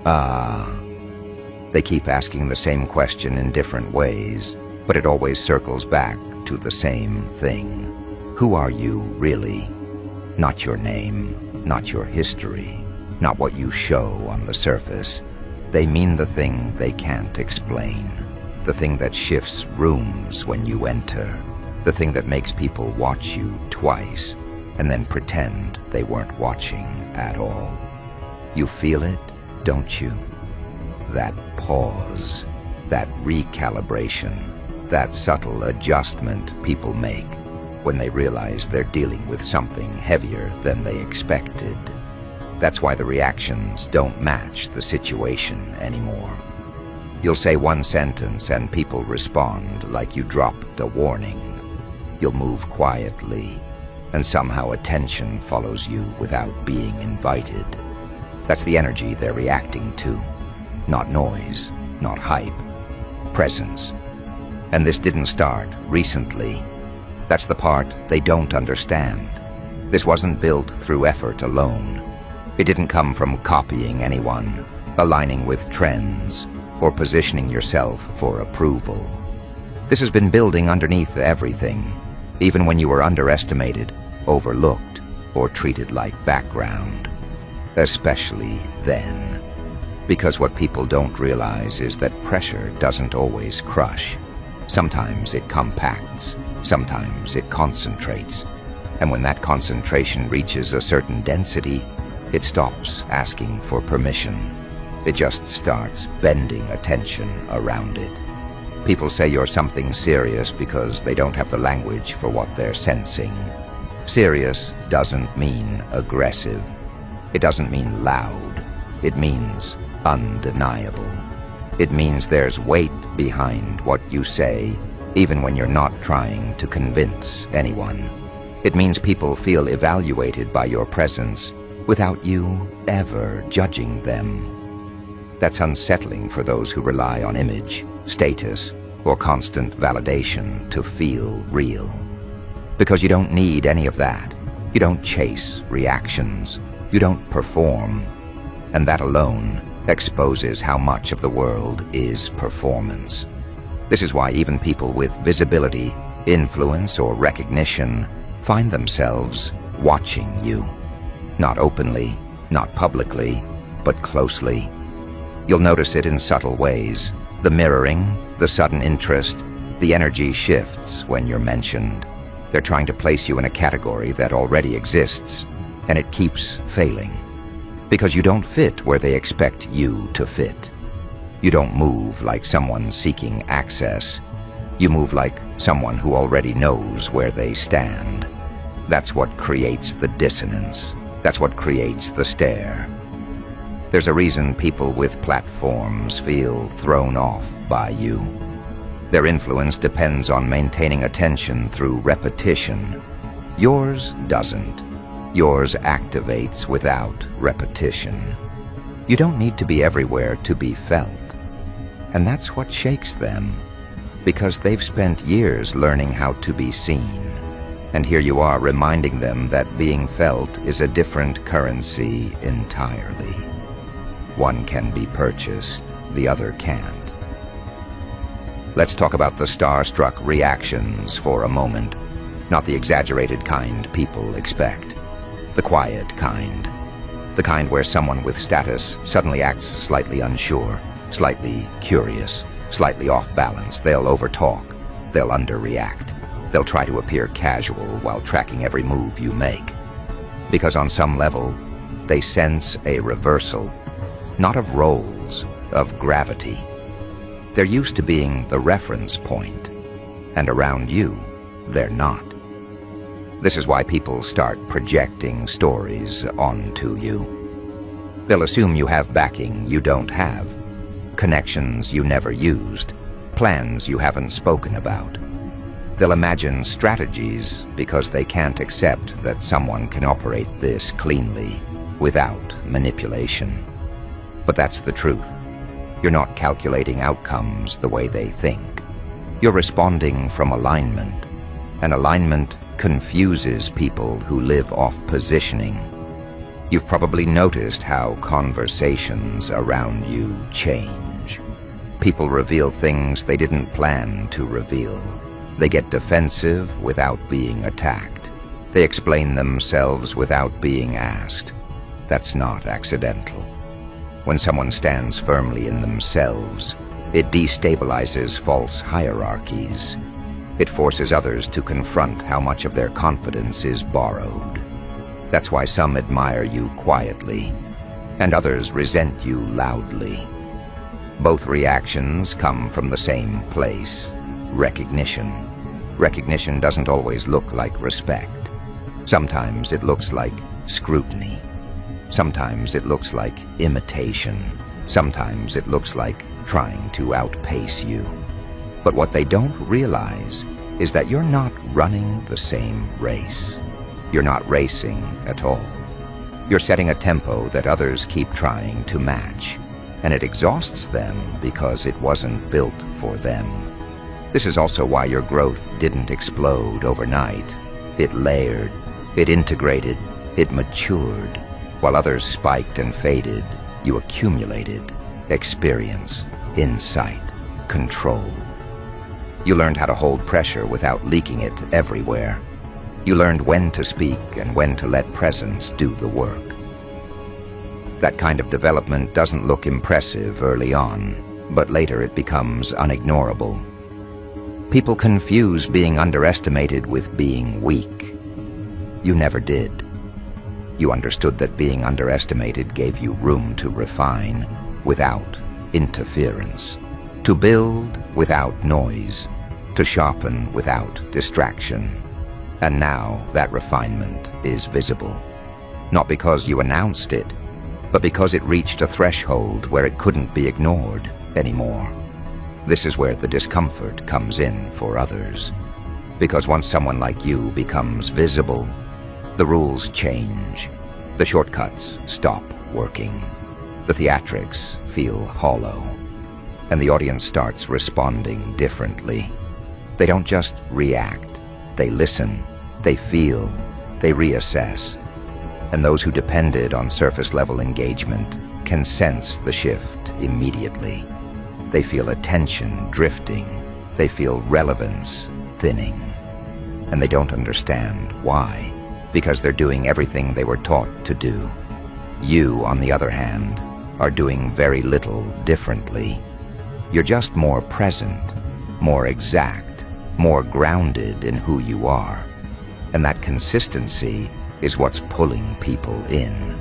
Ah, they keep asking the same question in different ways, but it always circles back to the same thing. Who are you, really? Not your name, not your history, not what you show on the surface. They mean the thing they can't explain, the thing that shifts rooms when you enter, the thing that makes people watch you twice and then pretend they weren't watching at all. You feel it, don't you? That pause, that recalibration, that subtle adjustment people make when they realize they're dealing with something heavier than they expected. That's why the reactions don't match the situation anymore. You'll say one sentence and people respond like you dropped a warning. You'll move quietly, and somehow attention follows you without being invited. That's the energy they're reacting to. Not noise, not hype, presence. And this didn't start recently. That's the part they don't understand. This wasn't built through effort alone. It didn't come from copying anyone, aligning with trends, or positioning yourself for approval. This has been building underneath everything, even when you were underestimated, overlooked, or treated like background. Especially then. Because what people don't realize is that pressure doesn't always crush. Sometimes it compacts, sometimes it concentrates. And when that concentration reaches a certain density, it stops asking for permission. It just starts bending attention around it. People say you're something serious because they don't have the language for what they're sensing. Serious doesn't mean aggressive. It doesn't mean loud. It means undeniable. It means there's weight behind what you say, even when you're not trying to convince anyone. It means people feel evaluated by your presence without you ever judging them. That's unsettling for those who rely on image, status, or constant validation to feel real. Because you don't need any of that. You don't chase reactions. You don't perform. And that alone exposes how much of the world is performance. This is why even people with visibility, influence, or recognition find themselves watching you. Not openly, not publicly, but closely. You'll notice it in subtle ways. The mirroring, the sudden interest, the energy shifts when you're mentioned. They're trying to place you in a category that already exists, and it keeps failing. Because you don't fit where they expect you to fit. You don't move like someone seeking access. You move like someone who already knows where they stand. That's what creates the dissonance. That's what creates the stare. There's a reason people with platforms feel thrown off by you. Their influence depends on maintaining attention through repetition. Yours doesn't. Yours activates without repetition. You don't need to be everywhere to be felt. And that's what shakes them, because they've spent years learning how to be seen. And here you are reminding them that being felt is a different currency entirely. One can be purchased, the other can't. Let's talk about the starstruck reactions for a moment. Not the exaggerated kind people expect. The quiet kind. The kind where someone with status suddenly acts slightly unsure, slightly curious, slightly off balance. They'll overtalk. They'll underreact. They'll try to appear casual while tracking every move you make. Because on some level, they sense a reversal, not of roles, of gravity. They're used to being the reference point, and around you, they're not. This is why people start projecting stories onto you. They'll assume you have backing you don't have, connections you never used, plans you haven't spoken about. They'll imagine strategies because they can't accept that someone can operate this cleanly, without manipulation. But that's the truth. You're not calculating outcomes the way they think. You're responding from alignment, and alignment confuses people who live off positioning. You've probably noticed how conversations around you change. People reveal things they didn't plan to reveal. They get defensive without being attacked. They explain themselves without being asked. That's not accidental. When someone stands firmly in themselves, it destabilizes false hierarchies. It forces others to confront how much of their confidence is borrowed. That's why some admire you quietly, and others resent you loudly. Both reactions come from the same place: recognition. Recognition doesn't always look like respect. Sometimes it looks like scrutiny. Sometimes it looks like imitation. Sometimes it looks like trying to outpace you. But what they don't realize is that you're not running the same race. You're not racing at all. You're setting a tempo that others keep trying to match, and it exhausts them because it wasn't built for them. This is also why your growth didn't explode overnight. It layered, it integrated, it matured. While others spiked and faded, you accumulated experience, insight, control. You learned how to hold pressure without leaking it everywhere. You learned when to speak and when to let presence do the work. That kind of development doesn't look impressive early on, but later it becomes unignorable. People confuse being underestimated with being weak. You never did. You understood that being underestimated gave you room to refine without interference, to build without noise, to sharpen without distraction. And now that refinement is visible, not because you announced it, but because it reached a threshold where it couldn't be ignored anymore. This is where the discomfort comes in for others, because once someone like you becomes visible, the rules change. The shortcuts stop working. The theatrics feel hollow, and the audience starts responding differently. They don't just react, they listen, they feel, they reassess. And those who depended on surface-level engagement can sense the shift immediately. They feel attention drifting, they feel relevance thinning, and they don't understand why, because they're doing everything they were taught to do. You, on the other hand, are doing very little differently. You're just more present, more exact, more grounded in who you are. And that consistency is what's pulling people in.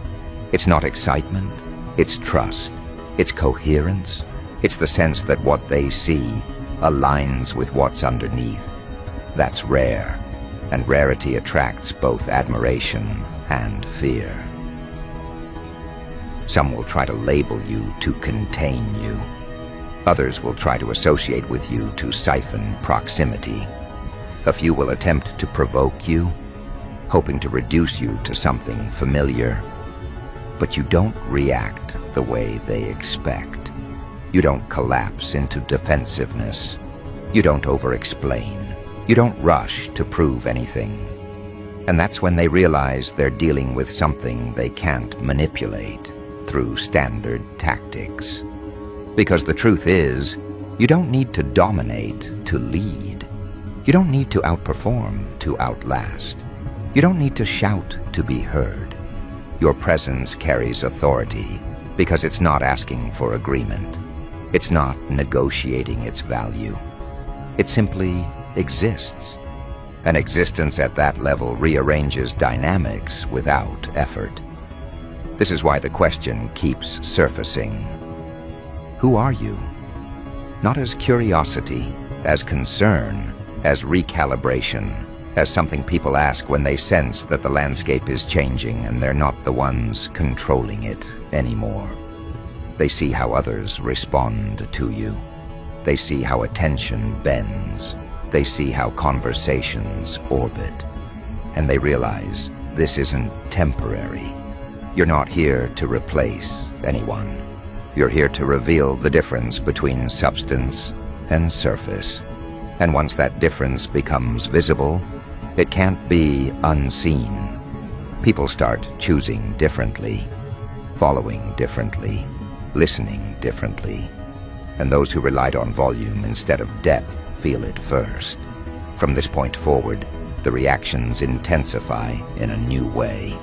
It's not excitement, it's trust, it's coherence, it's the sense that what they see aligns with what's underneath. That's rare, and rarity attracts both admiration and fear. Some will try to label you to contain you. Others will try to associate with you to siphon proximity. A few will attempt to provoke you, hoping to reduce you to something familiar. But you don't react the way they expect. You don't collapse into defensiveness. You don't over-explain. You don't rush to prove anything. And that's when they realize they're dealing with something they can't manipulate through standard tactics. Because the truth is, you don't need to dominate to lead. You don't need to outperform to outlast. You don't need to shout to be heard. Your presence carries authority because it's not asking for agreement. It's not negotiating its value. It simply exists. An existence at that level rearranges dynamics without effort. This is why the question keeps surfacing. Who are you? Not as curiosity, as concern, as recalibration, as something people ask when they sense that the landscape is changing and they're not the ones controlling it anymore. They see how others respond to you. They see how attention bends. They see how conversations orbit. And they realize this isn't temporary. You're not here to replace anyone. You're here to reveal the difference between substance and surface. And once that difference becomes visible, it can't be unseen. People start choosing differently, following differently, listening differently, and those who relied on volume instead of depth feel it first. From this point forward, the reactions intensify in a new way.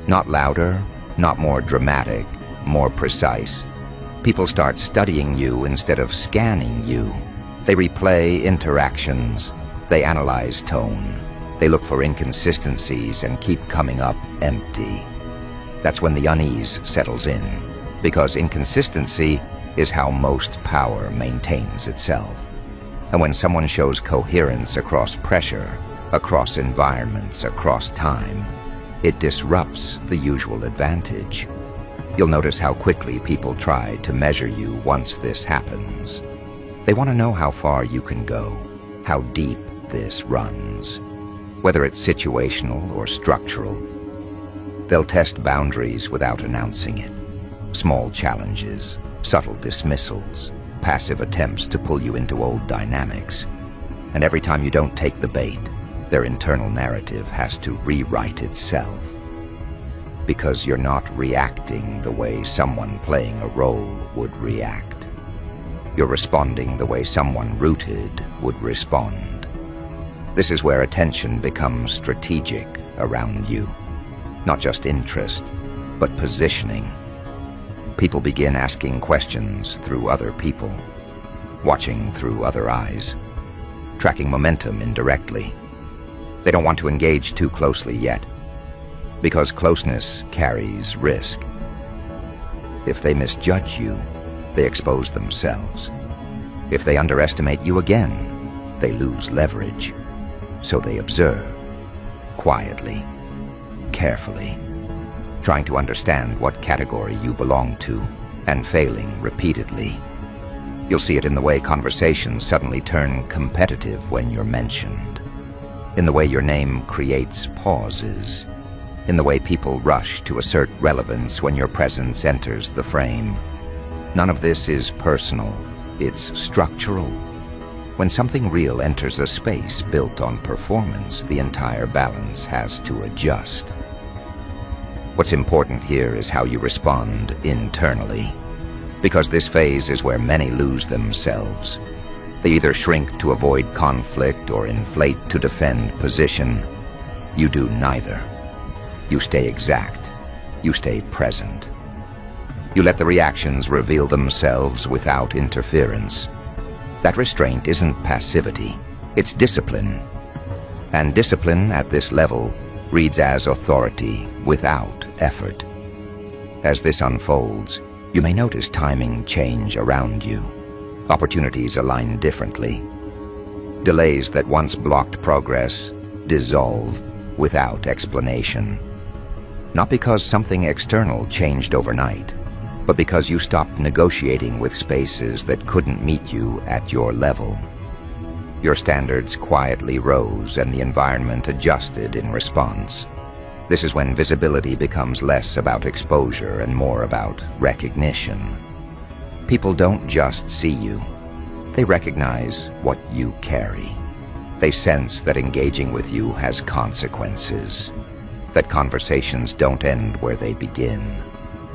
Not louder, not more dramatic, more precise. People start studying you instead of scanning you. They replay interactions. They analyze tone. They look for inconsistencies and keep coming up empty. That's when the unease settles in, because inconsistency is how most power maintains itself. And when someone shows coherence across pressure, across environments, across time, it disrupts the usual advantage. You'll notice how quickly people try to measure you once this happens. They want to know how far you can go, how deep this runs, whether it's situational or structural. They'll test boundaries without announcing it. Small challenges, subtle dismissals, passive attempts to pull you into old dynamics. And every time you don't take the bait, their internal narrative has to rewrite itself. Because you're not reacting the way someone playing a role would react. You're responding the way someone rooted would respond. This is where attention becomes strategic around you. Not just interest, but positioning. People begin asking questions through other people, watching through other eyes, tracking momentum indirectly. They don't want to engage too closely yet, because closeness carries risk. If they misjudge you, they expose themselves. If they underestimate you again, they lose leverage. So they observe, quietly, carefully, trying to understand what category you belong to, and failing repeatedly. You'll see it in the way conversations suddenly turn competitive when you're mentioned, in the way your name creates pauses, in the way people rush to assert relevance when your presence enters the frame. None of this is personal, it's structural. When something real enters a space built on performance, the entire balance has to adjust. What's important here is how you respond internally, because this phase is where many lose themselves. They either shrink to avoid conflict or inflate to defend position. You do neither. You stay exact. You stay present. You let the reactions reveal themselves without interference. That restraint isn't passivity, it's discipline. And discipline at this level reads as authority without effort. As this unfolds, you may notice timing change around you. Opportunities align differently. Delays that once blocked progress dissolve without explanation. Not because something external changed overnight, but because you stopped negotiating with spaces that couldn't meet you at your level. Your standards quietly rose and the environment adjusted in response. This is when visibility becomes less about exposure and more about recognition. People don't just see you. They recognize what you carry. They sense that engaging with you has consequences, that conversations don't end where they begin,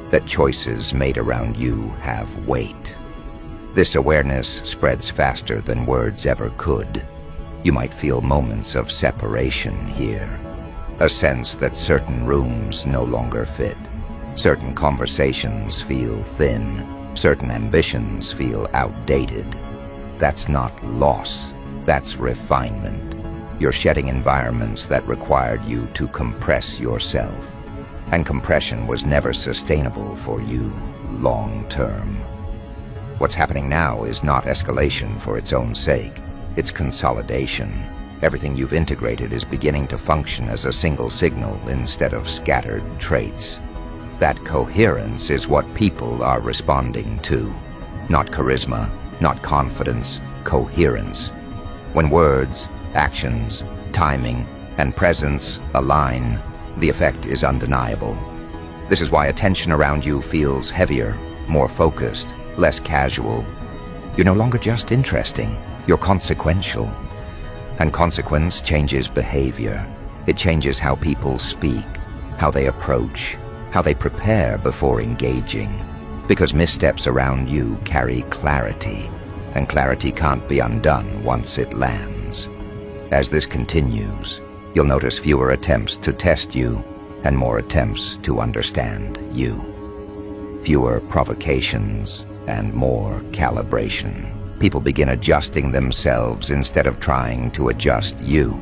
that choices made around you have weight. This awareness spreads faster than words ever could. You might feel moments of separation here, a sense that certain rooms no longer fit, certain conversations feel thin, certain ambitions feel outdated. That's not loss, that's refinement. You're shedding environments that required you to compress yourself, and compression was never sustainable for you long term. What's happening now is not escalation for its own sake, it's consolidation. Everything you've integrated is beginning to function as a single signal instead of scattered traits. That coherence is what people are responding to. Not charisma, not confidence, coherence. When words, actions, timing, and presence align, the effect is undeniable. This is why attention around you feels heavier, more focused, less casual. You're no longer just interesting, you're consequential. And consequence changes behavior. It changes how people speak, how they approach, how they prepare before engaging. Because missteps around you carry clarity, and clarity can't be undone once it lands. As this continues, you'll notice fewer attempts to test you and more attempts to understand you. Fewer provocations and more calibration. People begin adjusting themselves instead of trying to adjust you.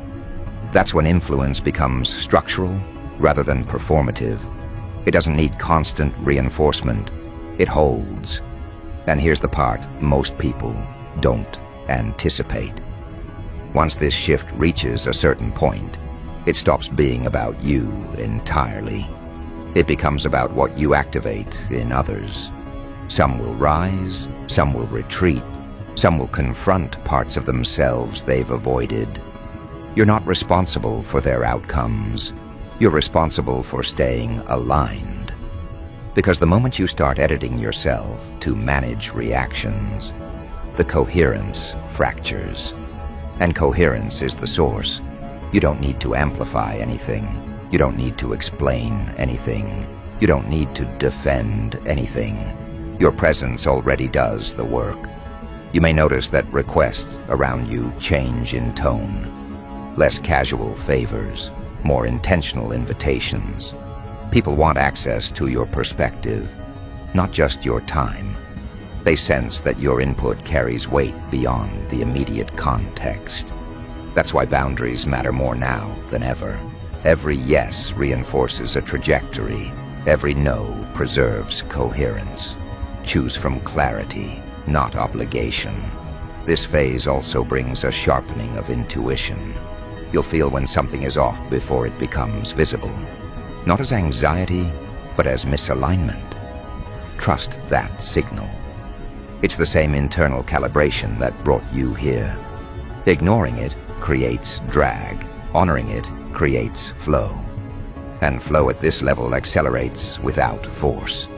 That's when influence becomes structural rather than performative. It doesn't need constant reinforcement. It holds. And here's the part most people don't anticipate. Once this shift reaches a certain point, it stops being about you entirely. It becomes about what you activate in others. Some will rise, some will retreat, some will confront parts of themselves they've avoided. You're not responsible for their outcomes. You're responsible for staying aligned. Because the moment you start editing yourself to manage reactions, the coherence fractures. And coherence is the source. You don't need to amplify anything. You don't need to explain anything. You don't need to defend anything. Your presence already does the work. You may notice that requests around you change in tone. Less casual favors, more intentional invitations. People want access to your perspective, not just your time. They sense that your input carries weight beyond the immediate context. That's why boundaries matter more now than ever. Every yes reinforces a trajectory. Every no preserves coherence. Choose from clarity, not obligation. This phase also brings a sharpening of intuition. You'll feel when something is off before it becomes visible. Not as anxiety, but as misalignment. Trust that signal. It's the same internal calibration that brought you here. Ignoring it creates drag. Honoring it creates flow. And flow at this level accelerates without force.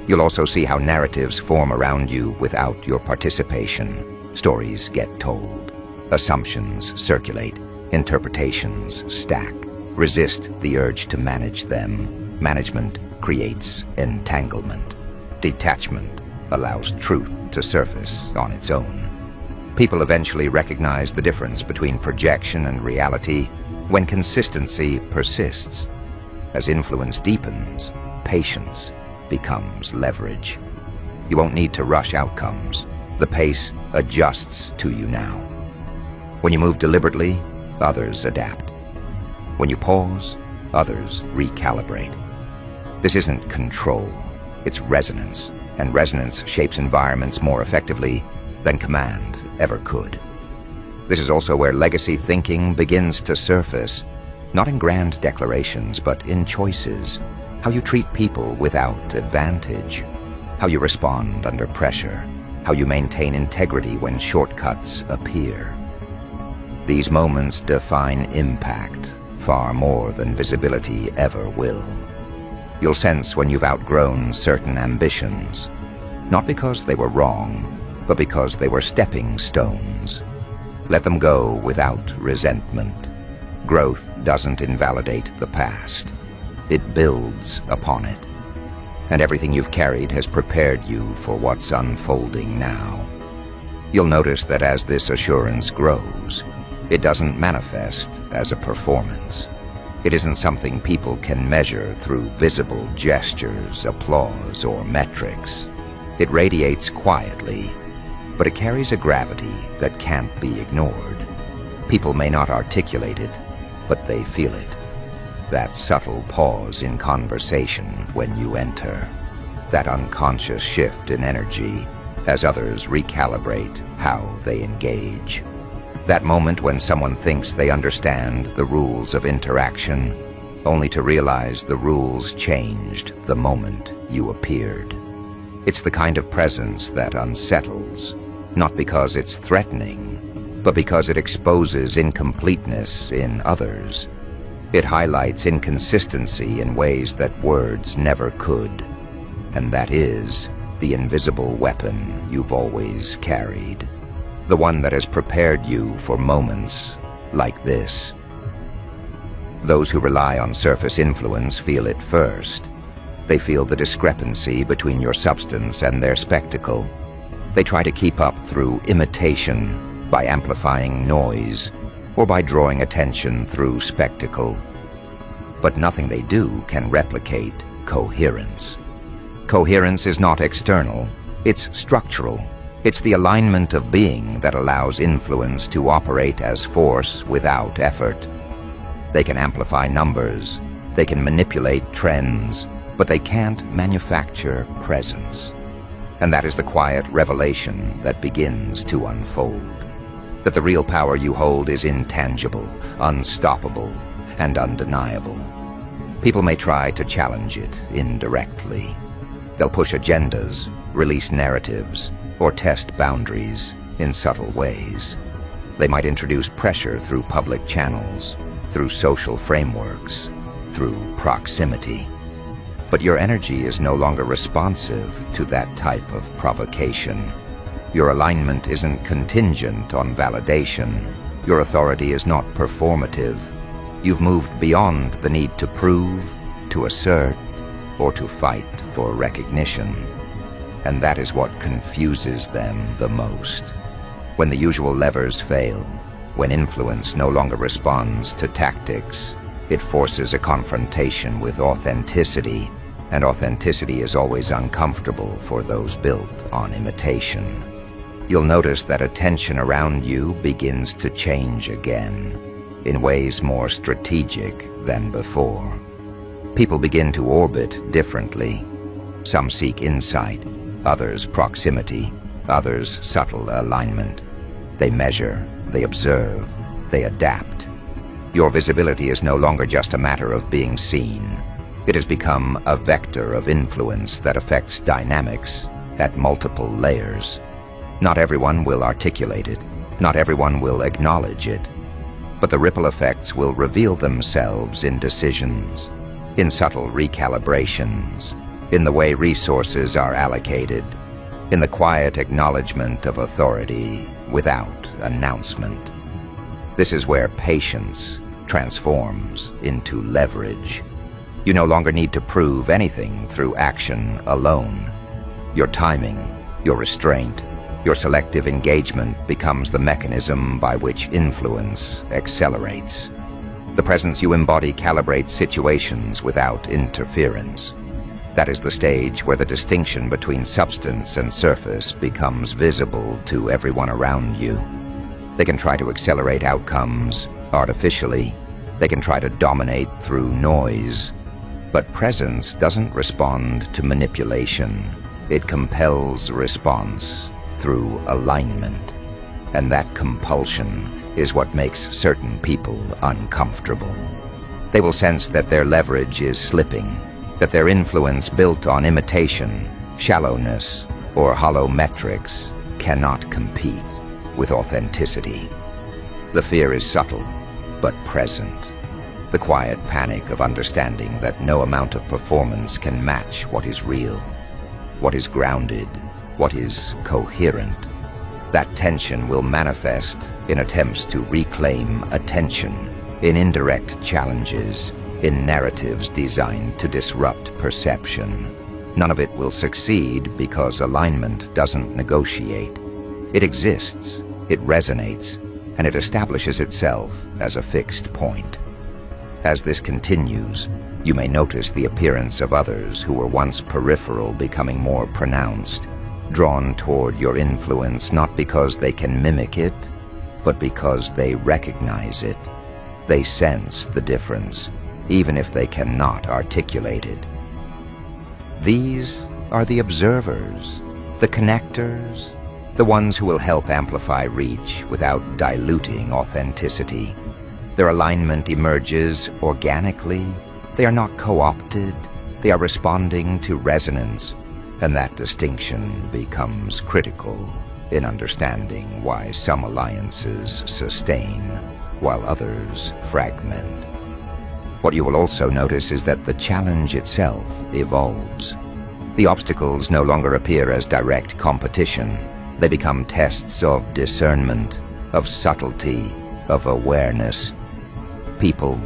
You'll also see how narratives form around you without your participation. Stories get told. Assumptions circulate. Interpretations stack. Resist the urge to manage them. Management creates entanglement. Detachment allows truth to surface on its own. People eventually recognize the difference between projection and reality when consistency persists. As influence deepens, patience becomes leverage. You won't need to rush outcomes. The pace adjusts to you now. When you move deliberately, others adapt. When you pause, others recalibrate. This isn't control, it's resonance, and resonance shapes environments more effectively than command ever could. This is also where legacy thinking begins to surface, not in grand declarations, but in choices. How you treat people without advantage, how you respond under pressure, how you maintain integrity when shortcuts appear. These moments define impact far more than visibility ever will. You'll sense when you've outgrown certain ambitions, not because they were wrong, but because they were stepping stones. Let them go without resentment. Growth doesn't invalidate the past. It builds upon it. And everything you've carried has prepared you for what's unfolding now. You'll notice that as this assurance grows, it doesn't manifest as a performance. It isn't something people can measure through visible gestures, applause, or metrics. It radiates quietly, but it carries a gravity that can't be ignored. People may not articulate it, but they feel it. That subtle pause in conversation when you enter. That unconscious shift in energy as others recalibrate how they engage. That moment when someone thinks they understand the rules of interaction, only to realize the rules changed the moment you appeared. It's the kind of presence that unsettles, not because it's threatening, but because it exposes incompleteness in others. It highlights inconsistency in ways that words never could, and that is the invisible weapon you've always carried. The one that has prepared you for moments like this. Those who rely on surface influence feel it first. They feel the discrepancy between your substance and their spectacle. They try to keep up through imitation, by amplifying noise, or by drawing attention through spectacle. But nothing they do can replicate coherence. Coherence is not external, it's structural. It's the alignment of being that allows influence to operate as force without effort. They can amplify numbers, they can manipulate trends, but they can't manufacture presence. And that is the quiet revelation that begins to unfold. That the real power you hold is intangible, unstoppable, and undeniable. People may try to challenge it indirectly. They'll push agendas, release narratives, or test boundaries in subtle ways. They might introduce pressure through public channels, through social frameworks, through proximity. But your energy is no longer responsive to that type of provocation. Your alignment isn't contingent on validation. Your authority is not performative. You've moved beyond the need to prove, to assert, or to fight for recognition. And that is what confuses them the most. When the usual levers fail, when influence no longer responds to tactics, it forces a confrontation with authenticity, and authenticity is always uncomfortable for those built on imitation. You'll notice that attention around you begins to change again, in ways more strategic than before. People begin to orbit differently. Some seek insight, others proximity, others subtle alignment. They measure, they observe, they adapt. Your visibility is no longer just a matter of being seen. It has become a vector of influence that affects dynamics at multiple layers. Not everyone will articulate it, not everyone will acknowledge it, but the ripple effects will reveal themselves in decisions, in subtle recalibrations, in the way resources are allocated, in the quiet acknowledgement of authority without announcement. This is where patience transforms into leverage. You no longer need to prove anything through action alone. Your timing, your restraint, your selective engagement becomes the mechanism by which influence accelerates. The presence you embody calibrates situations without interference. That is the stage where the distinction between substance and surface becomes visible to everyone around you. They can try to accelerate outcomes artificially. They can try to dominate through noise. But presence doesn't respond to manipulation. It compels response through alignment. And that compulsion is what makes certain people uncomfortable. They will sense that their leverage is slipping, that their influence built on imitation, shallowness, or hollow metrics cannot compete with authenticity. The fear is subtle, but present. The quiet panic of understanding that no amount of performance can match what is real, what is grounded, what is coherent. That tension will manifest in attempts to reclaim attention, in indirect challenges, in narratives designed to disrupt perception. None of it will succeed because alignment doesn't negotiate. It exists, it resonates, and it establishes itself as a fixed point. As this continues, you may notice the appearance of others who were once peripheral becoming more pronounced, drawn toward your influence not because they can mimic it, but because they recognize it. They sense the difference, even if they cannot articulate it. These are the observers, the connectors, the ones who will help amplify reach without diluting authenticity. Their alignment emerges organically. They are not co-opted. They are responding to resonance, and that distinction becomes critical in understanding why some alliances sustain while others fragment. What you will also notice is that the challenge itself evolves. The obstacles no longer appear as direct competition. They become tests of discernment, of subtlety, of awareness. People,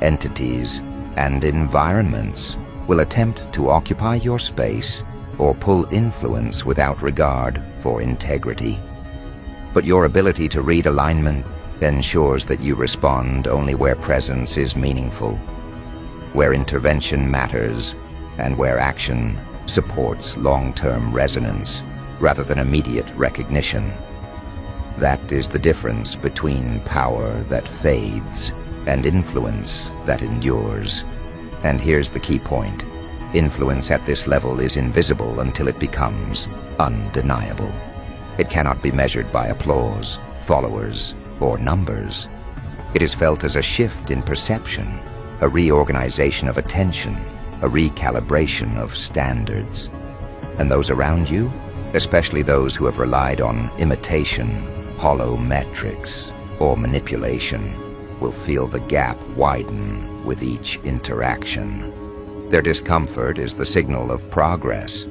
entities, and environments will attempt to occupy your space or pull influence without regard for integrity. But your ability to read alignment ensures that you respond only where presence is meaningful, where intervention matters, and where action supports long-term resonance rather than immediate recognition. That is the difference between power that fades and influence that endures. And here's the key point. Influence at this level is invisible until it becomes undeniable. It cannot be measured by applause, followers, or numbers. It is felt as a shift in perception, a reorganization of attention, a recalibration of standards. And those around you, especially those who have relied on imitation, hollow metrics, or manipulation, will feel the gap widen with each interaction. Their discomfort is the signal of progress.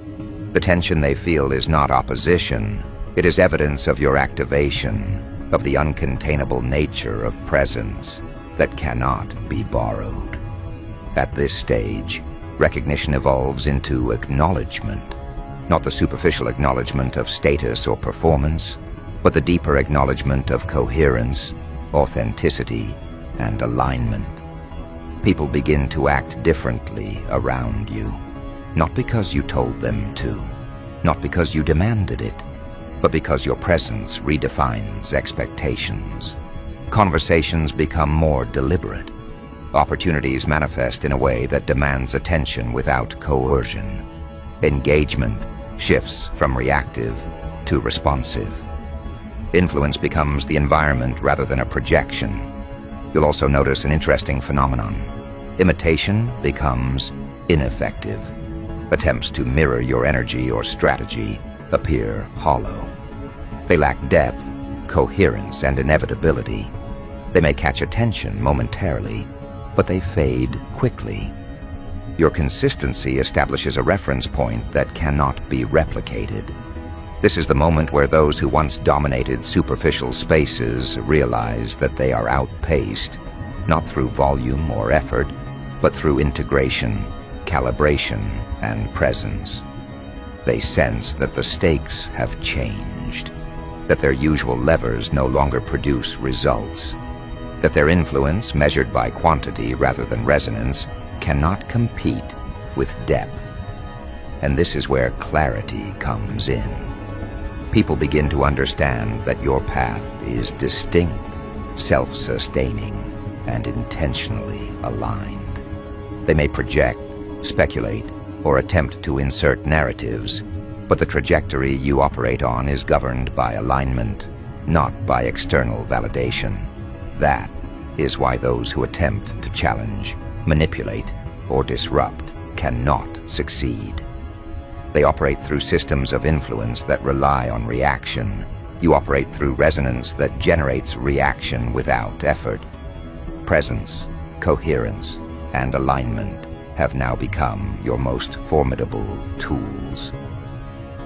The tension they feel is not opposition. It is evidence of your activation, of the uncontainable nature of presence that cannot be borrowed. At this stage, recognition evolves into acknowledgement, not the superficial acknowledgement of status or performance, but the deeper acknowledgement of coherence, authenticity, and alignment. People begin to act differently around you, not because you told them to, not because you demanded it, but because your presence redefines expectations. Conversations become more deliberate. Opportunities manifest in a way that demands attention without coercion. Engagement shifts from reactive to responsive. Influence becomes the environment rather than a projection. You'll also notice an interesting phenomenon. Imitation becomes ineffective. Attempts to mirror your energy or strategy appear hollow. They lack depth, coherence, and inevitability. They may catch attention momentarily, but they fade quickly. Your consistency establishes a reference point that cannot be replicated. This is the moment where those who once dominated superficial spaces realize that they are outpaced, not through volume or effort, but through integration, calibration, and presence. They sense that the stakes have changed, that their usual levers no longer produce results, that their influence, measured by quantity rather than resonance, cannot compete with depth. And this is where clarity comes in. People begin to understand that your path is distinct, self-sustaining, and intentionally aligned. They may project, speculate, or attempt to insert narratives, but the trajectory you operate on is governed by alignment, not by external validation. That is why those who attempt to challenge, manipulate, or disrupt cannot succeed. They operate through systems of influence that rely on reaction. You operate through resonance that generates reaction without effort. Presence, coherence, and alignment have now become your most formidable tools.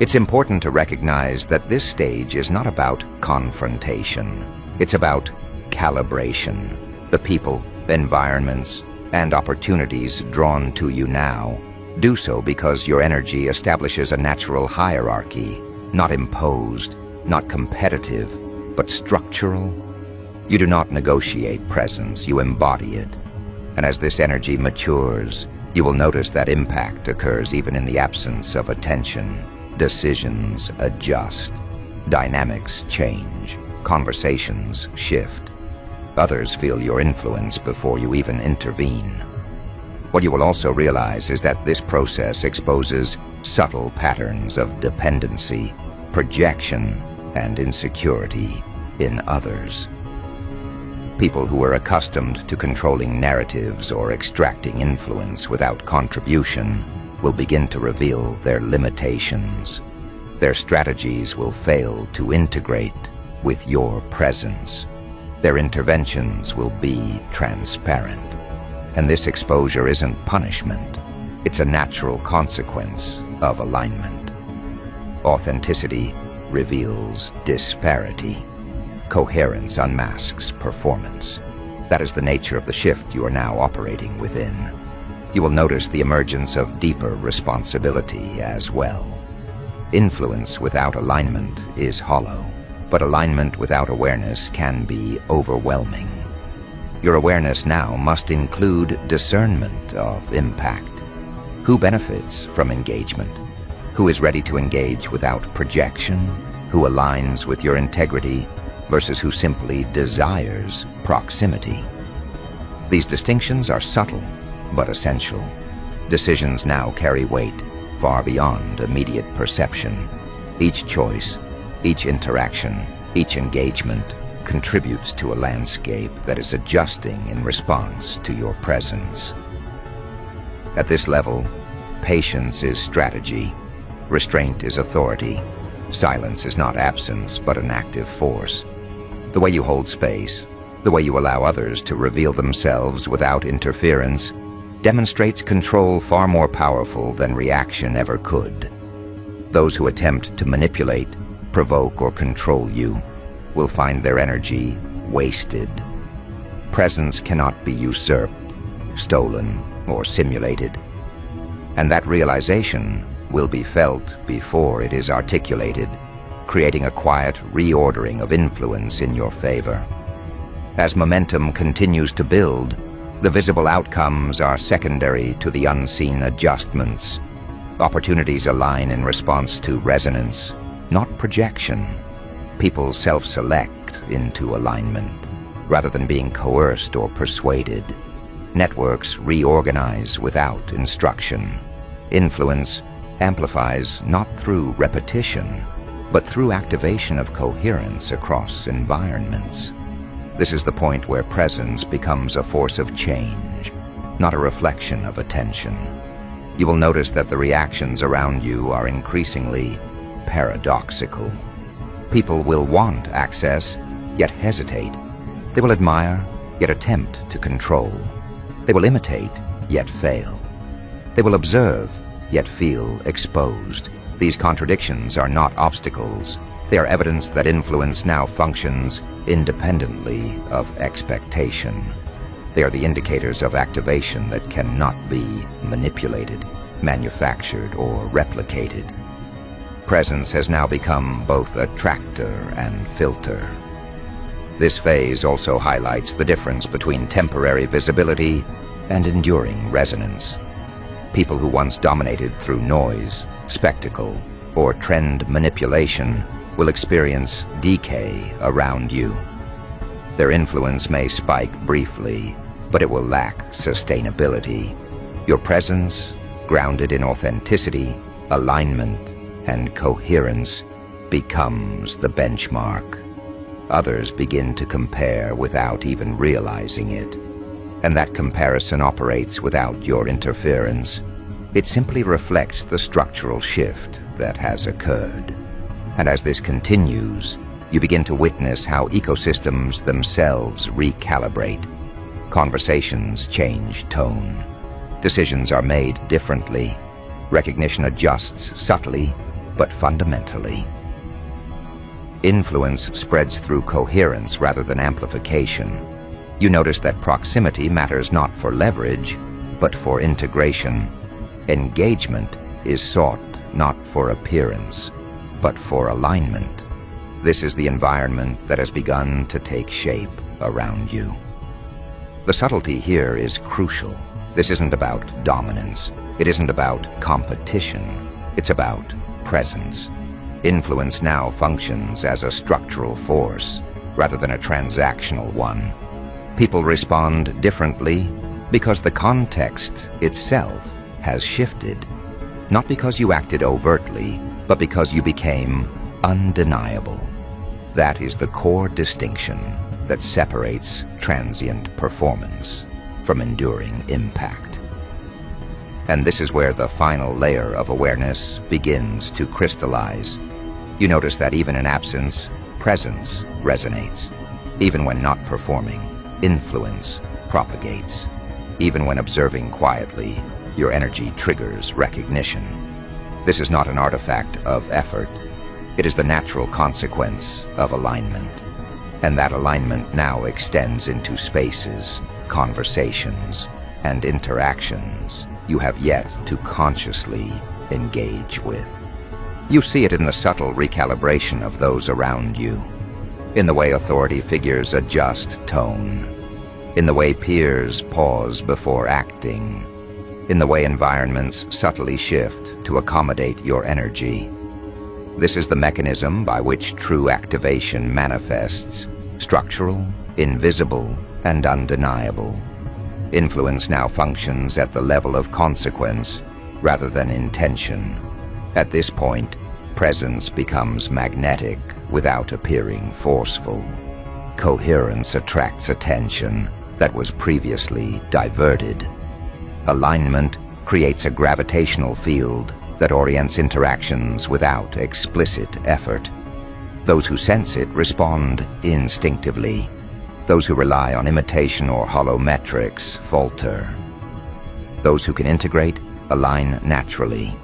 It's important to recognize that this stage is not about confrontation. It's about calibration. The people, environments, and opportunities drawn to you now do so because your energy establishes a natural hierarchy, not imposed, not competitive, but structural. You do not negotiate presence, you embody it. And as this energy matures, you will notice that impact occurs even in the absence of attention. Decisions adjust, dynamics change, conversations shift. Others feel your influence before you even intervene. What you will also realize is that this process exposes subtle patterns of dependency, projection, and insecurity in others. People who are accustomed to controlling narratives or extracting influence without contribution will begin to reveal their limitations. Their strategies will fail to integrate with your presence. Their interventions will be transparent. And this exposure isn't punishment. It's a natural consequence of alignment. Authenticity reveals disparity. Coherence unmasks performance. That is the nature of the shift you are now operating within. You will notice the emergence of deeper responsibility as well. Influence without alignment is hollow, but alignment without awareness can be overwhelming. Your awareness now must include discernment of impact. Who benefits from engagement? Who is ready to engage without projection? Who aligns with your integrity versus who simply desires proximity? These distinctions are subtle but essential. Decisions now carry weight far beyond immediate perception. Each choice, each interaction, each engagement contributes to a landscape that is adjusting in response to your presence. At this level, patience is strategy, restraint is authority, silence is not absence but an active force. The way you hold space, the way you allow others to reveal themselves without interference, demonstrates control far more powerful than reaction ever could. Those who attempt to manipulate, provoke, or control you will find their energy wasted. Presence cannot be usurped, stolen, or simulated. And that realization will be felt before it is articulated, creating a quiet reordering of influence in your favor. As momentum continues to build, the visible outcomes are secondary to the unseen adjustments. Opportunities align in response to resonance, not projection. People self-select into alignment, rather than being coerced or persuaded. Networks reorganize without instruction. Influence amplifies not through repetition, but through activation of coherence across environments. This is the point where presence becomes a force of change, not a reflection of attention. You will notice that the reactions around you are increasingly paradoxical. People will want access, yet hesitate. They will admire, yet attempt to control. They will imitate, yet fail. They will observe, yet feel exposed. These contradictions are not obstacles. They are evidence that influence now functions independently of expectation. They are the indicators of activation that cannot be manipulated, manufactured, or replicated. Presence has now become both attractor and filter. This phase also highlights the difference between temporary visibility and enduring resonance. People who once dominated through noise, spectacle, or trend manipulation will experience decay around you. Their influence may spike briefly, but it will lack sustainability. Your presence, grounded in authenticity, alignment, and coherence, becomes the benchmark. Others begin to compare without even realizing it, and that comparison operates without your interference. It simply reflects the structural shift that has occurred. And as this continues, you begin to witness how ecosystems themselves recalibrate. Conversations change tone. Decisions are made differently. Recognition adjusts subtly, but fundamentally. Influence spreads through coherence rather than amplification. You notice that proximity matters not for leverage, but for integration. Engagement is sought not for appearance, but for alignment. This is the environment that has begun to take shape around you. The subtlety here is crucial. This isn't about dominance. It isn't about competition. It's about presence. Influence now functions as a structural force rather than a transactional one. People respond differently because the context itself has shifted, not because you acted overtly, but because you became undeniable. That is the core distinction that separates transient performance from enduring impact. And this is where the final layer of awareness begins to crystallize. You notice that even in absence, presence resonates. Even when not performing, influence propagates. Even when observing quietly, your energy triggers recognition. This is not an artifact of effort. It is the natural consequence of alignment. And that alignment now extends into spaces, conversations, and interactions you have yet to consciously engage with. You see it in the subtle recalibration of those around you, in the way authority figures adjust tone, in the way peers pause before acting, in the way environments subtly shift to accommodate your energy. This is the mechanism by which true activation manifests, structural, invisible, and undeniable. Influence now functions at the level of consequence rather than intention. At this point, presence becomes magnetic without appearing forceful. Coherence attracts attention that was previously diverted. Alignment creates a gravitational field that orients interactions without explicit effort. Those who sense it respond instinctively. Those who rely on imitation or hollow metrics falter. Those who can integrate align naturally.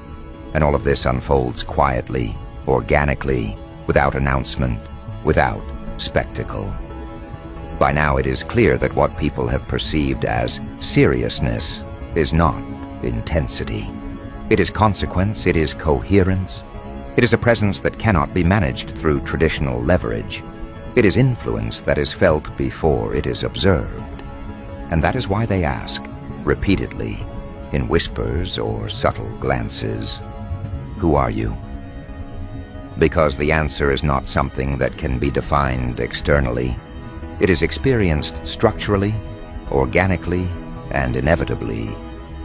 And all of this unfolds quietly, organically, without announcement, without spectacle. By now it is clear that what people have perceived as seriousness is not intensity. It is consequence, it is coherence. It is a presence that cannot be managed through traditional leverage. It is influence that is felt before it is observed. And that is why they ask, repeatedly, in whispers or subtle glances, "Who are you?" Because the answer is not something that can be defined externally. It is experienced structurally, organically, and inevitably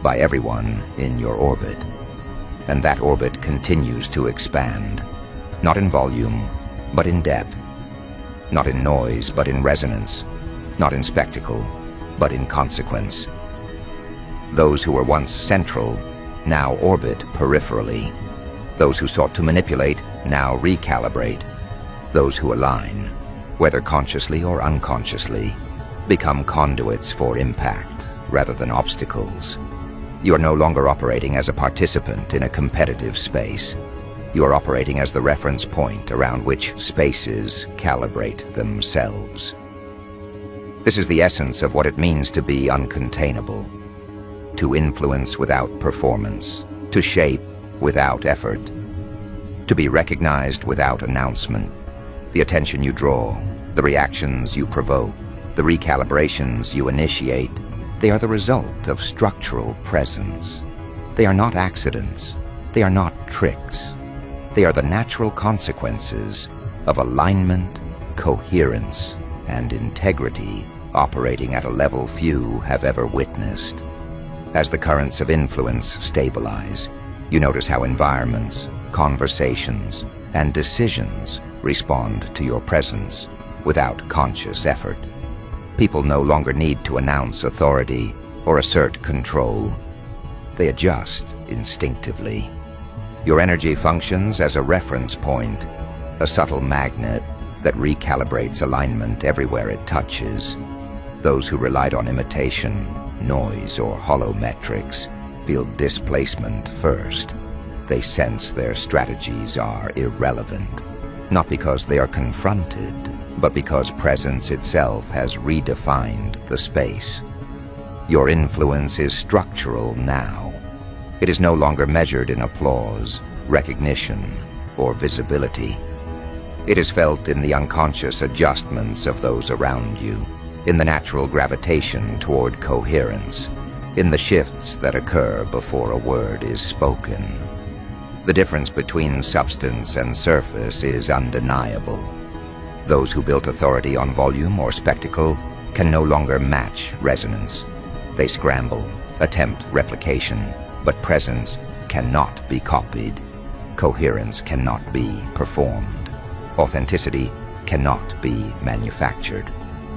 by everyone in your orbit. And that orbit continues to expand, not in volume, but in depth, not in noise, but in resonance, not in spectacle, but in consequence. Those who were once central now orbit peripherally. Those who sought to manipulate now recalibrate. Those who align, whether consciously or unconsciously, become conduits for impact rather than obstacles. You are no longer operating as a participant in a competitive space. You are operating as the reference point around which spaces calibrate themselves. This is the essence of what it means to be uncontainable, to influence without performance, to shape without effort, to be recognized without announcement. The attention you draw, the reactions you provoke, the recalibrations you initiate, they are the result of structural presence. They are not accidents. They are not tricks. They are the natural consequences of alignment, coherence, and integrity operating at a level few have ever witnessed. As the currents of influence stabilize, you notice how environments, conversations, and decisions respond to your presence without conscious effort. People no longer need to announce authority or assert control. They adjust instinctively. Your energy functions as a reference point, a subtle magnet that recalibrates alignment everywhere it touches. Those who relied on imitation, noise, or hollow metrics feel displacement first. They sense their strategies are irrelevant, not because they are confronted, but because presence itself has redefined the space. Your influence is structural now. It is no longer measured in applause, recognition, or visibility. It is felt in the unconscious adjustments of those around you, in the natural gravitation toward coherence, in the shifts that occur before a word is spoken. The difference between substance and surface is undeniable. Those who built authority on volume or spectacle can no longer match resonance. They scramble, attempt replication, but presence cannot be copied. Coherence cannot be performed. Authenticity cannot be manufactured.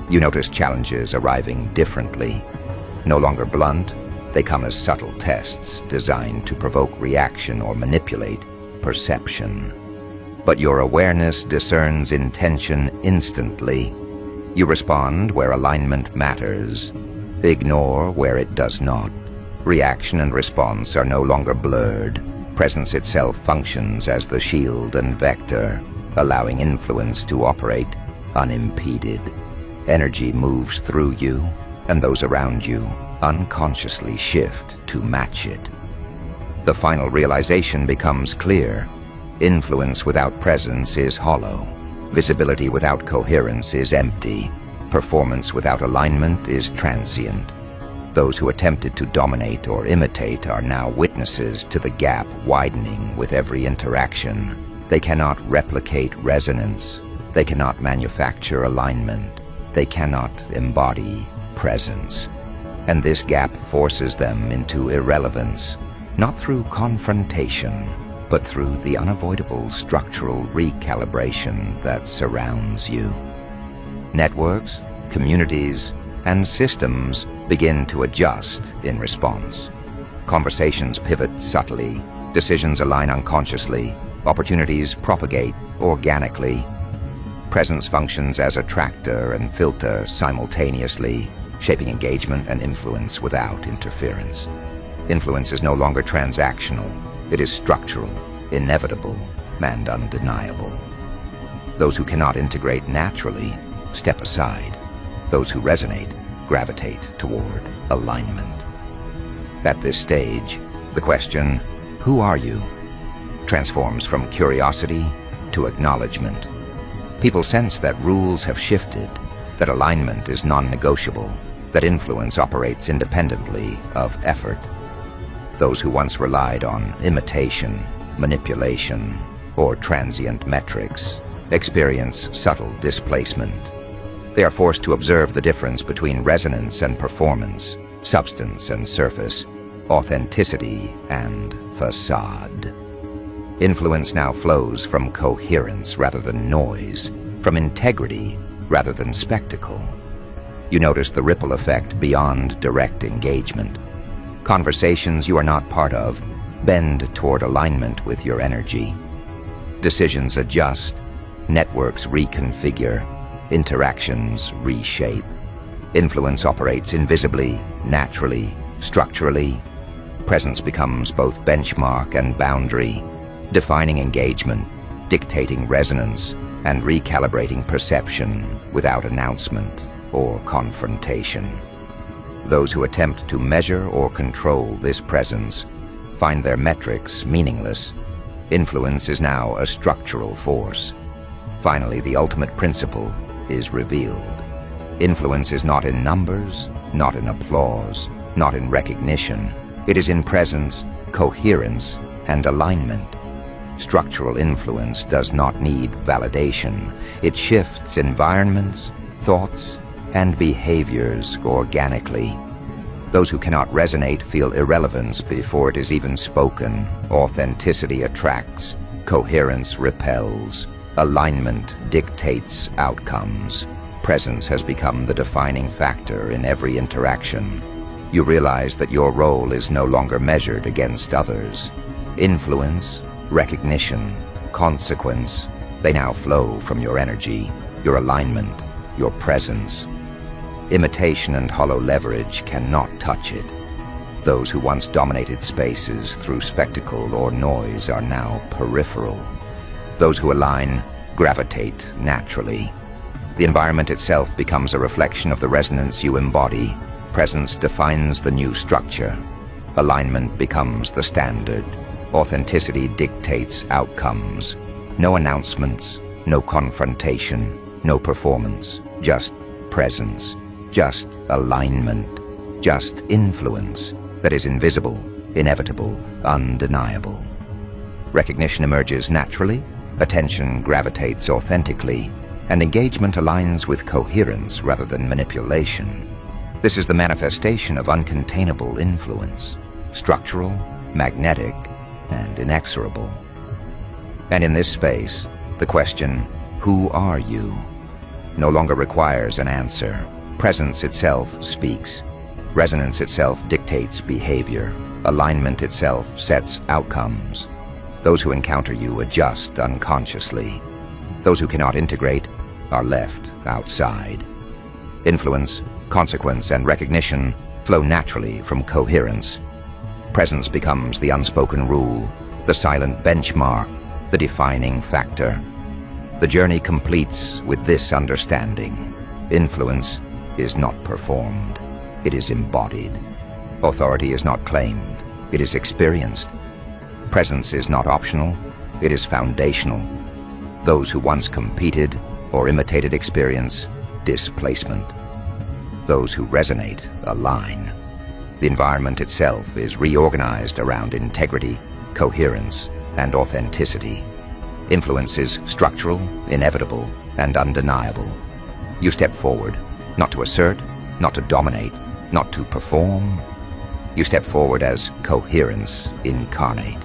You notice challenges arriving differently. No longer blunt, they come as subtle tests designed to provoke reaction or manipulate perception. But your awareness discerns intention instantly. You respond where alignment matters, ignore where it does not. Reaction and response are no longer blurred. Presence itself functions as the shield and vector, allowing influence to operate unimpeded. Energy moves through you, and those around you unconsciously shift to match it. The final realization becomes clear. Influence without presence is hollow. Visibility without coherence is empty. Performance without alignment is transient. Those who attempted to dominate or imitate are now witnesses to the gap widening with every interaction. They cannot replicate resonance. They cannot manufacture alignment. They cannot embody presence. And this gap forces them into irrelevance, not through confrontation, but through the unavoidable structural recalibration that surrounds you. Networks, communities, and systems begin to adjust in response. Conversations pivot subtly, decisions align unconsciously, opportunities propagate organically. Presence functions as a tractor and filter simultaneously, shaping engagement and influence without interference. Influence is no longer transactional. It is structural, inevitable, and undeniable. Those who cannot integrate naturally step aside. Those who resonate gravitate toward alignment. At this stage, the question, "Who are you?" transforms from curiosity to acknowledgement. People sense that rules have shifted, that alignment is non-negotiable, that influence operates independently of effort. Those who once relied on imitation, manipulation, or transient metrics experience subtle displacement. They are forced to observe the difference between resonance and performance, substance and surface, authenticity and facade. Influence now flows from coherence rather than noise, from integrity rather than spectacle. You notice the ripple effect beyond direct engagement. Conversations you are not part of bend toward alignment with your energy. Decisions adjust, networks reconfigure, interactions reshape. Influence operates invisibly, naturally, structurally. Presence becomes both benchmark and boundary, defining engagement, dictating resonance, and recalibrating perception without announcement or confrontation. Those who attempt to measure or control this presence find their metrics meaningless. Influence is now a structural force. Finally, the ultimate principle is revealed. Influence is not in numbers, not in applause, not in recognition. It is in presence, coherence, and alignment. Structural influence does not need validation. It shifts environments, thoughts, and behaviors organically. Those who cannot resonate feel irrelevance before it is even spoken. Authenticity attracts, coherence repels, alignment dictates outcomes. Presence has become the defining factor in every interaction. You realize that your role is no longer measured against others. Influence, recognition, consequence, they now flow from your energy, your alignment, your presence. Imitation and hollow leverage cannot touch it. Those who once dominated spaces through spectacle or noise are now peripheral. Those who align gravitate naturally. The environment itself becomes a reflection of the resonance you embody. Presence defines the new structure. Alignment becomes the standard. Authenticity dictates outcomes. No announcements, no confrontation, no performance, just presence, just alignment, just influence that is invisible, inevitable, undeniable. Recognition emerges naturally, attention gravitates authentically, and engagement aligns with coherence rather than manipulation. This is the manifestation of uncontainable influence, structural, magnetic, and inexorable. And in this space, the question, "Who are you?" no longer requires an answer. Presence itself speaks. Resonance itself dictates behavior. Alignment itself sets outcomes. Those who encounter you adjust unconsciously. Those who cannot integrate are left outside. Influence, consequence, and recognition flow naturally from coherence. Presence becomes the unspoken rule, the silent benchmark, the defining factor. The journey completes with this understanding. Influence is not performed. It is embodied. Authority is not claimed. It is experienced. Presence is not optional. It is foundational. Those who once competed or imitated experience displacement. Those who resonate align. The environment itself is reorganized around integrity, coherence, and authenticity. Influence is structural, inevitable, and undeniable. You step forward, not to assert, not to dominate, not to perform. You step forward as coherence incarnate.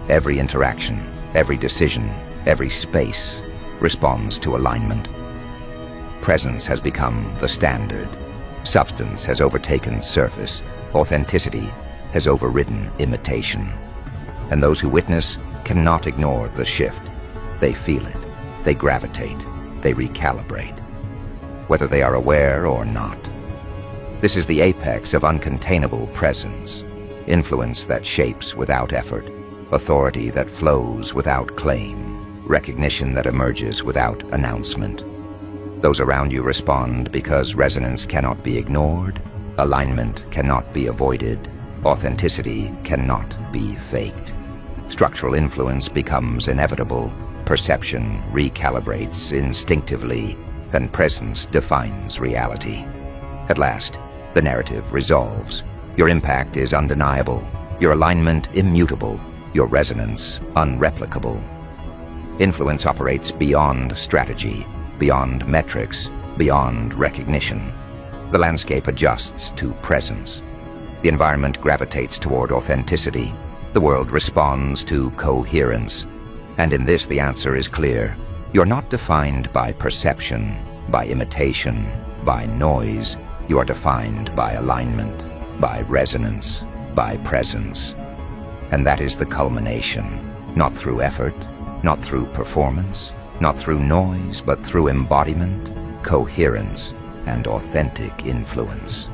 Every interaction, every decision, every space responds to alignment. Presence has become the standard. Substance has overtaken surface. Authenticity has overridden imitation. And those who witness cannot ignore the shift. They feel it. They gravitate. They recalibrate. Whether they are aware or not. This is the apex of uncontainable presence. Influence that shapes without effort. Authority that flows without claim. Recognition that emerges without announcement. Those around you respond because resonance cannot be ignored, alignment cannot be avoided, authenticity cannot be faked. Structural influence becomes inevitable, perception recalibrates instinctively, and presence defines reality. At last, the narrative resolves. Your impact is undeniable, your alignment immutable, your resonance unreplicable. Influence operates beyond strategy, beyond metrics, beyond recognition. The landscape adjusts to presence. The environment gravitates toward authenticity. The world responds to coherence. And in this, the answer is clear. You're not defined by perception, by imitation, by noise. You are defined by alignment, by resonance, by presence. And that is the culmination, not through effort, not through performance, not through noise, but through embodiment, coherence, and authentic influence.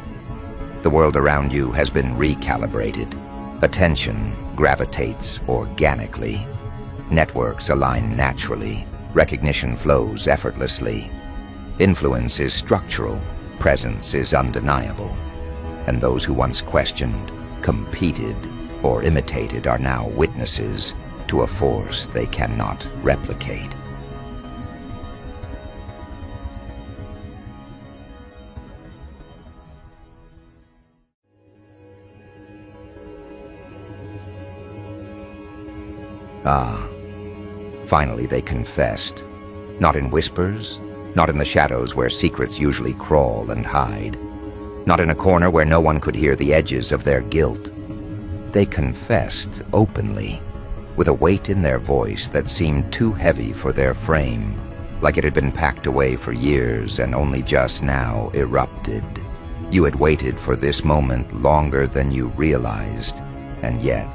The world around you has been recalibrated. Attention gravitates organically. Networks align naturally. Recognition flows effortlessly. Influence is structural. Presence is undeniable. And those who once questioned, competed, or imitated are now witnesses to a force they cannot replicate. Ah, finally they confessed. Not in whispers, not in the shadows where secrets usually crawl and hide, not in a corner where no one could hear the edges of their guilt. They confessed openly, with a weight in their voice that seemed too heavy for their frame, like it had been packed away for years and only just now erupted. You had waited for this moment longer than you realized, and yet,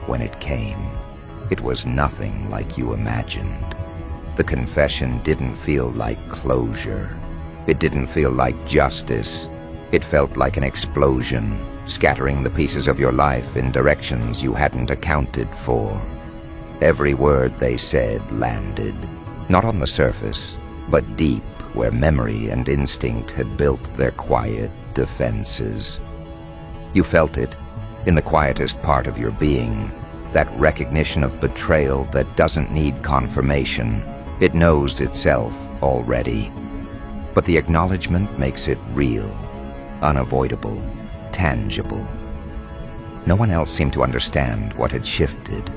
when it came, it was nothing like you imagined. The confession didn't feel like closure. It didn't feel like justice. It felt like an explosion, scattering the pieces of your life in directions you hadn't accounted for. Every word they said landed, not on the surface, but deep where memory and instinct had built their quiet defenses. You felt it, in the quietest part of your being, that recognition of betrayal that doesn't need confirmation. It knows itself already. But the acknowledgement makes it real, unavoidable, tangible. No one else seemed to understand what had shifted.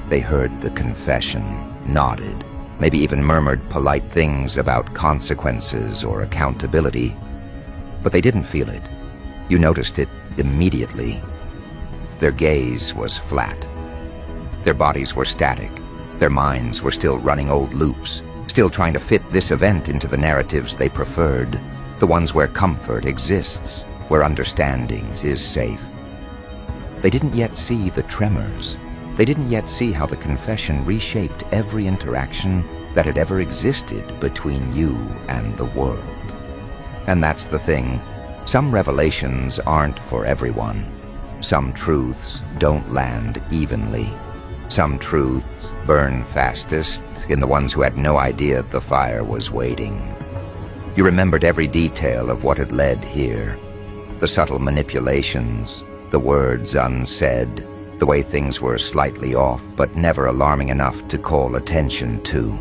They heard the confession, nodded, maybe even murmured polite things about consequences or accountability, but they didn't feel it. You noticed it immediately. Their gaze was flat. Their bodies were static. Their minds were still running old loops, still trying to fit this event into the narratives they preferred, the ones where comfort exists, where understanding is safe. They didn't yet see the tremors. They didn't yet see how the confession reshaped every interaction that had ever existed between you and the world. And that's the thing. Some revelations aren't for everyone. Some truths don't land evenly. Some truths burn fastest in the ones who had no idea the fire was waiting. You remembered every detail of what had led here, the subtle manipulations, the words unsaid, the way things were slightly off but never alarming enough to call attention to,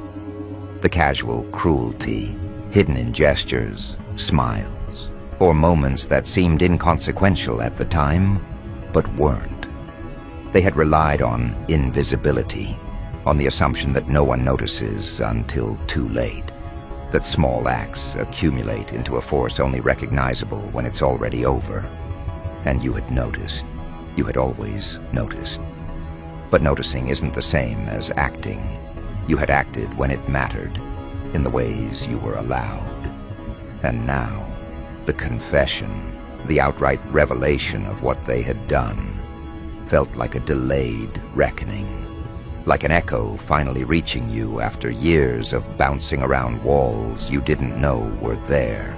the casual cruelty hidden in gestures, smiles, or moments that seemed inconsequential at the time but weren't. They had relied on invisibility, on the assumption that no one notices until too late, that small acts accumulate into a force only recognizable when it's already over. And you had noticed. You had always noticed. But noticing isn't the same as acting. You had acted when it mattered, in the ways you were allowed. And now, the confession, the outright revelation of what they had done, felt like a delayed reckoning, like an echo finally reaching you after years of bouncing around walls you didn't know were there.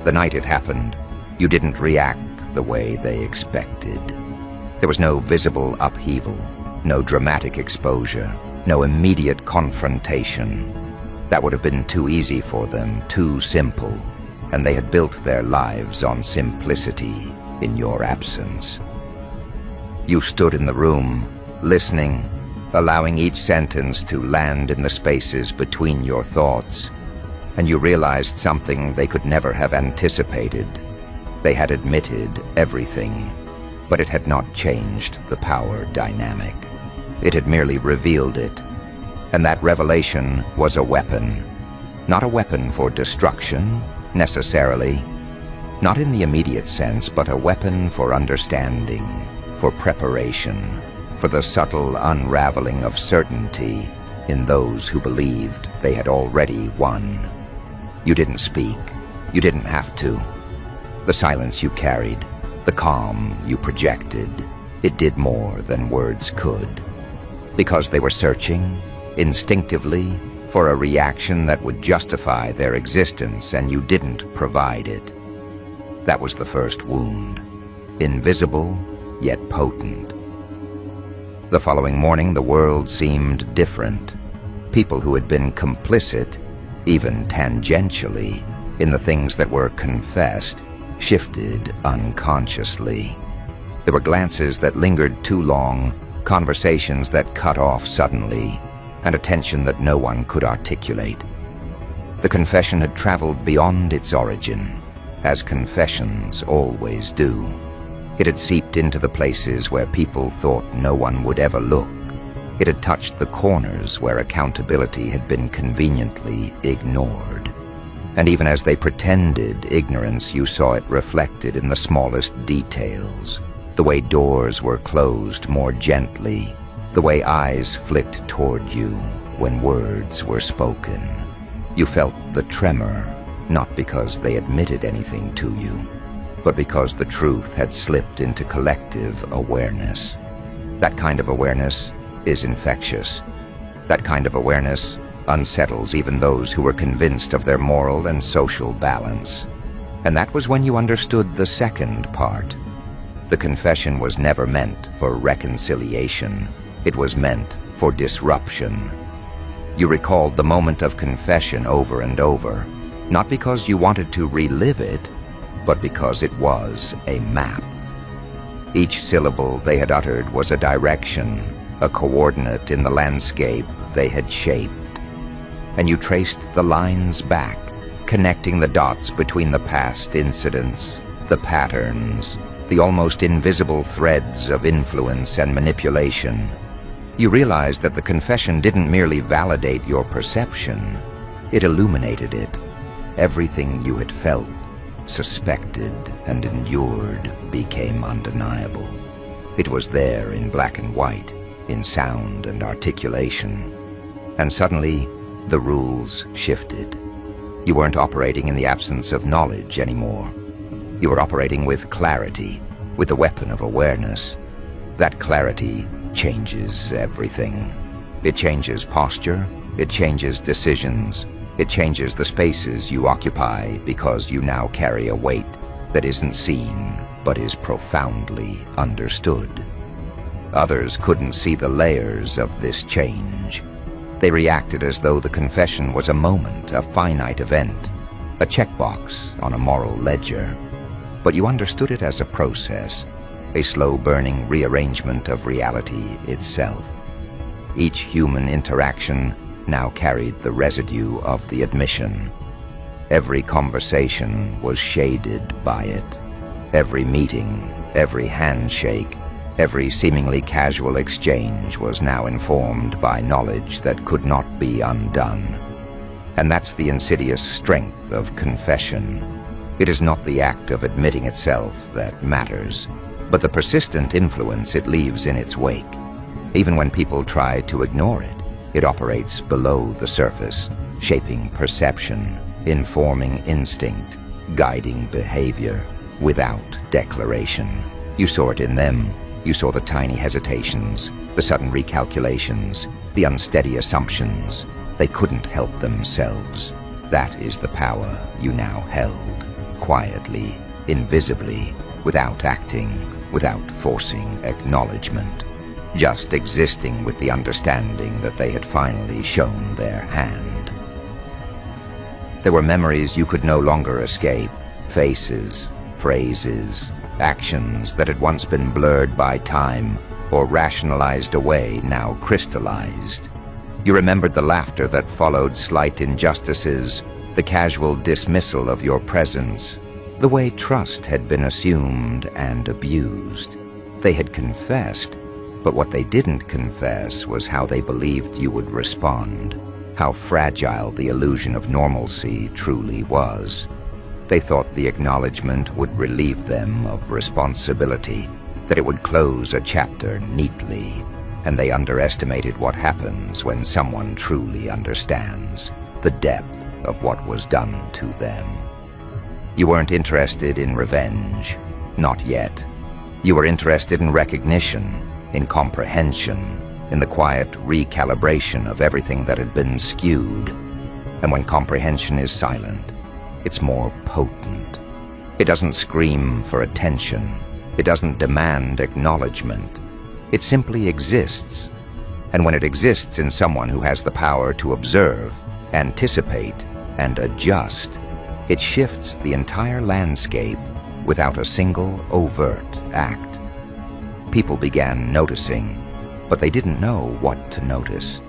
The night it happened, you didn't react the way they expected. There was no visible upheaval, no dramatic exposure, no immediate confrontation. That would have been too easy for them, too simple, and they had built their lives on simplicity in your absence. You stood in the room, listening, allowing each sentence to land in the spaces between your thoughts, and you realized something they could never have anticipated. They had admitted everything, but it had not changed the power dynamic. It had merely revealed it, and that revelation was a weapon. Not a weapon for destruction, necessarily. Not in the immediate sense, but a weapon for understanding, for preparation, for the subtle unraveling of certainty in those who believed they had already won. You didn't speak. You didn't have to. The silence you carried, the calm you projected, it did more than words could. Because they were searching, instinctively, for a reaction that would justify their existence, and you didn't provide it. That was the first wound. Invisible, yet potent. The following morning, the world seemed different. People who had been complicit, even tangentially, in the things that were confessed, shifted unconsciously. There were glances that lingered too long, conversations that cut off suddenly, and attention that no one could articulate. The confession had traveled beyond its origin, as confessions always do. It had seeped into the places where people thought no one would ever look. It had touched the corners where accountability had been conveniently ignored. And even as they pretended ignorance, you saw it reflected in the smallest details. The way doors were closed more gently, the way eyes flicked toward you when words were spoken. You felt the tremor, not because they admitted anything to you, but because the truth had slipped into collective awareness. That kind of awareness is infectious. That kind of awareness unsettles even those who were convinced of their moral and social balance. And that was when you understood the second part. The confession was never meant for reconciliation. It was meant for disruption. You recalled the moment of confession over and over, not because you wanted to relive it, but because it was a map. Each syllable they had uttered was a direction, a coordinate in the landscape they had shaped. And you traced the lines back, connecting the dots between the past incidents, the patterns, the almost invisible threads of influence and manipulation. You realized that the confession didn't merely validate your perception, it illuminated it. Everything you had felt, suspected, and endured became undeniable. It was there in black and white, in sound and articulation. And suddenly, the rules shifted. You weren't operating in the absence of knowledge anymore. You were operating with clarity, with the weapon of awareness. That clarity changes everything. It changes posture, it changes decisions, it changes the spaces you occupy because you now carry a weight that isn't seen but is profoundly understood. Others couldn't see the layers of this change. They reacted as though the confession was a moment, a finite event, a checkbox on a moral ledger. But you understood it as a process, a slow-burning rearrangement of reality itself. Each human interaction now carried the residue of the admission. Every conversation was shaded by it. Every meeting, every handshake, every seemingly casual exchange was now informed by knowledge that could not be undone. And that's the insidious strength of confession. It is not the act of admitting itself that matters, but the persistent influence it leaves in its wake. Even when people try to ignore it, it operates below the surface, shaping perception, informing instinct, guiding behavior, without declaration. You saw it in them. You saw the tiny hesitations, the sudden recalculations, the unsteady assumptions. They couldn't help themselves. That is the power you now held, quietly, invisibly, without acting, without forcing acknowledgement, just existing with the understanding that they had finally shown their hand. There were memories you could no longer escape, faces, phrases, actions that had once been blurred by time or rationalized away, now crystallized. You remembered the laughter that followed slight injustices, the casual dismissal of your presence, the way trust had been assumed and abused. They had confessed, but what they didn't confess was how they believed you would respond, how fragile the illusion of normalcy truly was. They thought the acknowledgement would relieve them of responsibility, that it would close a chapter neatly, and they underestimated what happens when someone truly understands the depth of what was done to them. You weren't interested in revenge, not yet. You were interested in recognition, in comprehension, in the quiet recalibration of everything that had been skewed. And when comprehension is silent, it's more potent. It doesn't scream for attention. It doesn't demand acknowledgement. It simply exists. And when it exists in someone who has the power to observe, anticipate, and adjust, it shifts the entire landscape without a single overt act. People began noticing, but they didn't know what to notice.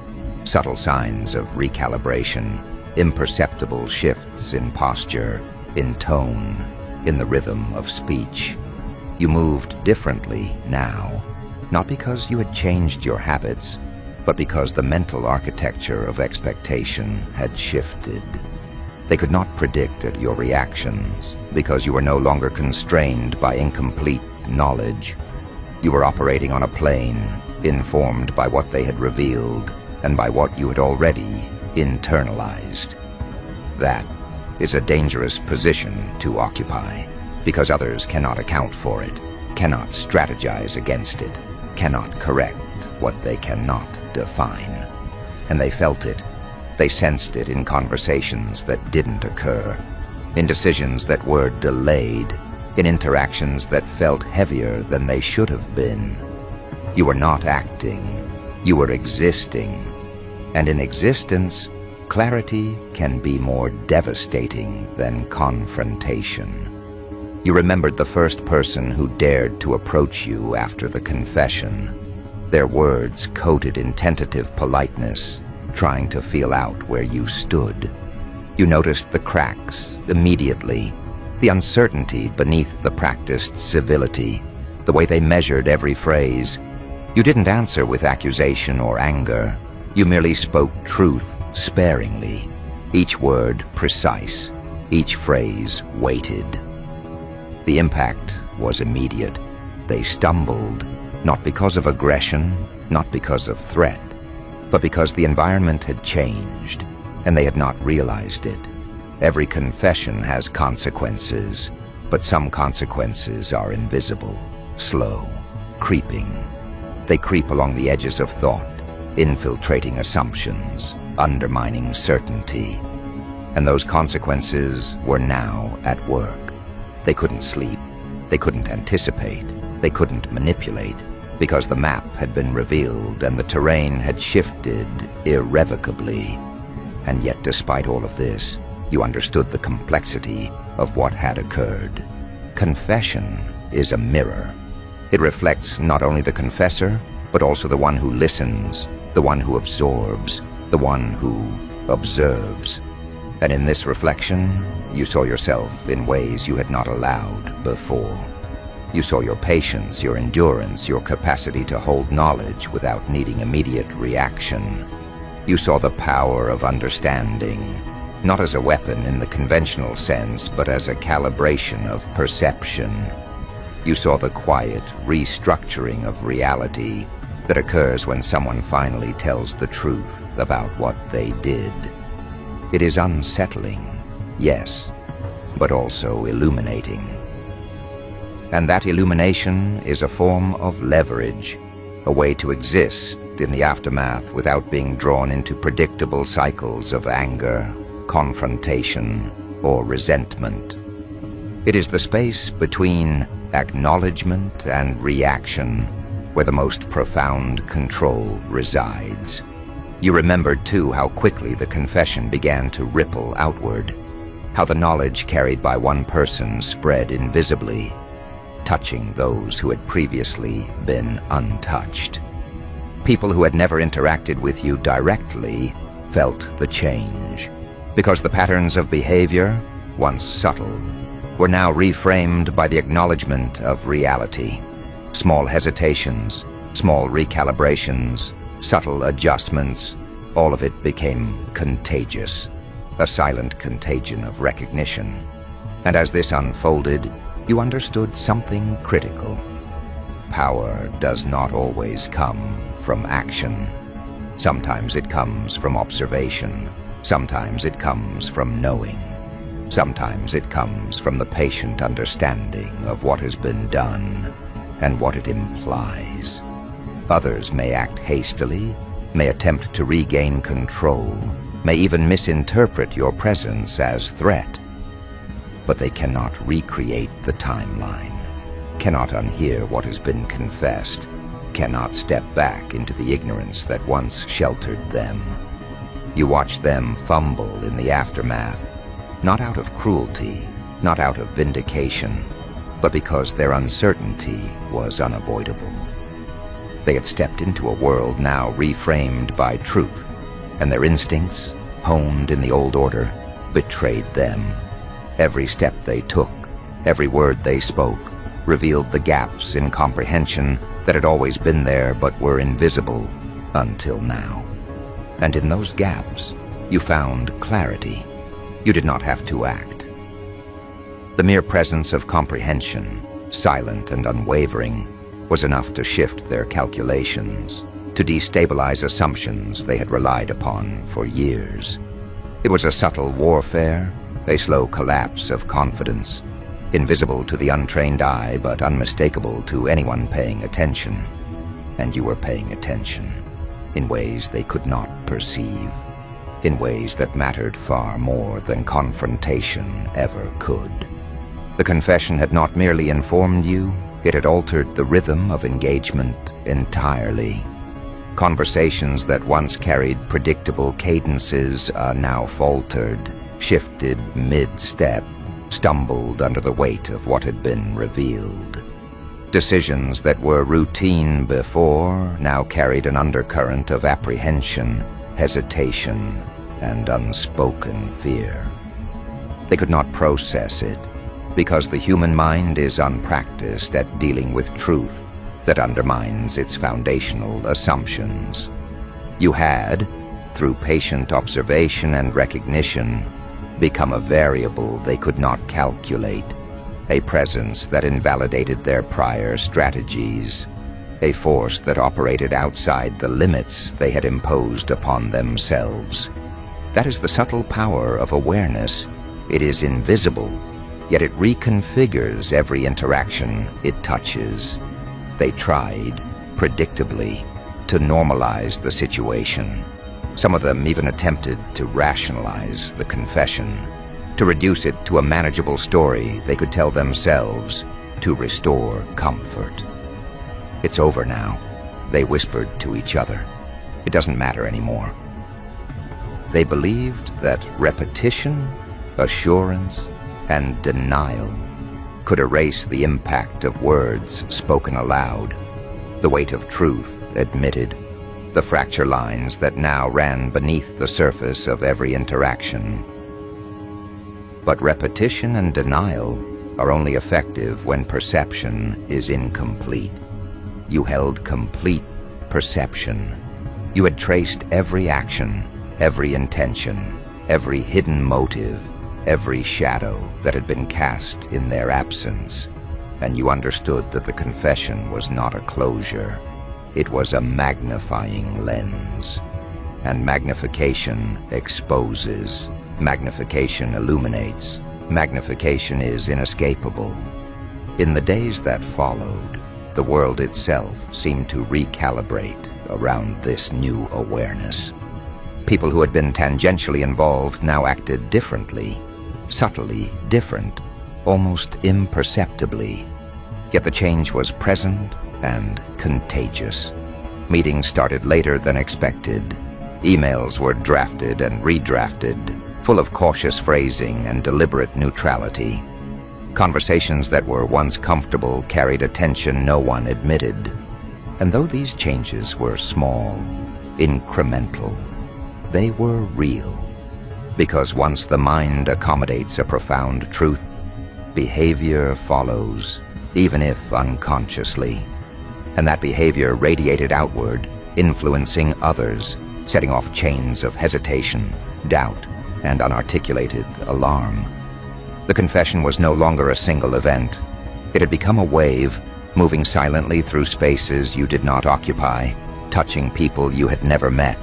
Subtle signs of recalibration, imperceptible shifts in posture, in tone, in the rhythm of speech. You moved differently now, not because you had changed your habits, but because the mental architecture of expectation had shifted. They could not predict your reactions because you were no longer constrained by incomplete knowledge. You were operating on a plane informed by what they had revealed and by what you had already internalized. That is a dangerous position to occupy because others cannot account for it, cannot strategize against it, cannot correct what they cannot define. And they felt it. They sensed it in conversations that didn't occur, in decisions that were delayed, in interactions that felt heavier than they should have been. You were not acting, you were existing. And in existence, clarity can be more devastating than confrontation. You remembered the first person who dared to approach you after the confession, their words coated in tentative politeness, trying to feel out where you stood. You noticed the cracks immediately, the uncertainty beneath the practiced civility, the way they measured every phrase. You didn't answer with accusation or anger. You merely spoke truth sparingly, each word precise, each phrase weighted. The impact was immediate. They stumbled, not because of aggression, not because of threat, but because the environment had changed, and they had not realized it. Every confession has consequences, but some consequences are invisible, slow, creeping. They creep along the edges of thought, infiltrating assumptions, undermining certainty. And those consequences were now at work. They couldn't sleep, they couldn't anticipate, they couldn't manipulate, because the map had been revealed and the terrain had shifted irrevocably. And yet, despite all of this, you understood the complexity of what had occurred. Confession is a mirror. It reflects not only the confessor, but also the one who listens, the one who absorbs, the one who observes. And in this reflection, you saw yourself in ways you had not allowed before. You saw your patience, your endurance, your capacity to hold knowledge without needing immediate reaction. You saw the power of understanding, not as a weapon in the conventional sense, but as a calibration of perception. You saw the quiet restructuring of reality that occurs when someone finally tells the truth about what they did. It is unsettling, yes, but also illuminating. And that illumination is a form of leverage, a way to exist in the aftermath without being drawn into predictable cycles of anger, confrontation, or resentment. It is the space between acknowledgement and reaction where the most profound control resides. You remembered, too, how quickly the confession began to ripple outward, how the knowledge carried by one person spread invisibly, touching those who had previously been untouched. People who had never interacted with you directly felt the change, because the patterns of behavior, once subtle, were now reframed by the acknowledgement of reality. Small hesitations, small recalibrations, subtle adjustments, all of it became contagious, a silent contagion of recognition. And as this unfolded, you understood something critical. Power does not always come from action. Sometimes it comes from observation. Sometimes it comes from knowing. Sometimes it comes from the patient understanding of what has been done and what it implies. Others may act hastily, may attempt to regain control, may even misinterpret your presence as threat. But they cannot recreate the timeline, cannot unhear what has been confessed, cannot step back into the ignorance that once sheltered them. You watch them fumble in the aftermath, not out of cruelty, not out of vindication, but because their uncertainty was unavoidable. They had stepped into a world now reframed by truth, and their instincts, honed in the old order, betrayed them. Every step they took, every word they spoke, revealed the gaps in comprehension that had always been there but were invisible until now. And in those gaps, you found clarity. You did not have to act. The mere presence of comprehension, silent and unwavering, was enough to shift their calculations, to destabilize assumptions they had relied upon for years. It was a subtle warfare, a slow collapse of confidence, invisible to the untrained eye but unmistakable to anyone paying attention. And you were paying attention in ways they could not perceive, in ways that mattered far more than confrontation ever could. The confession had not merely informed you, it had altered the rhythm of engagement entirely. Conversations that once carried predictable cadences now faltered, shifted mid-step, stumbled under the weight of what had been revealed. Decisions that were routine before now carried an undercurrent of apprehension, hesitation, and unspoken fear. They could not process it, because the human mind is unpracticed at dealing with truth that undermines its foundational assumptions. You had, through patient observation and recognition, become a variable they could not calculate, a presence that invalidated their prior strategies, a force that operated outside the limits they had imposed upon themselves. That is the subtle power of awareness. It is invisible, yet it reconfigures every interaction it touches. They tried, predictably, to normalize the situation. Some of them even attempted to rationalize the confession, to reduce it to a manageable story they could tell themselves to restore comfort. It's over now, they whispered to each other. It doesn't matter anymore. They believed that repetition, assurance, and denial could erase the impact of words spoken aloud, the weight of truth admitted, the fracture lines that now ran beneath the surface of every interaction. But repetition and denial are only effective when perception is incomplete. You held complete perception. You had traced every action, every intention, every hidden motive, every shadow that had been cast in their absence, and you understood that the confession was not a closure. It was a magnifying lens. And magnification exposes. Magnification illuminates. Magnification is inescapable. In the days that followed, the world itself seemed to recalibrate around this new awareness. People who had been tangentially involved now acted differently, subtly different, almost imperceptibly. Yet the change was present and contagious. Meetings started later than expected. Emails were drafted and redrafted, full of cautious phrasing and deliberate neutrality. Conversations that were once comfortable carried a tension no one admitted. And though these changes were small, incremental, they were real. Because once the mind accommodates a profound truth, behavior follows, even if unconsciously. And that behavior radiated outward, influencing others, setting off chains of hesitation, doubt, and unarticulated alarm. The confession was no longer a single event. It had become a wave, moving silently through spaces you did not occupy, touching people you had never met,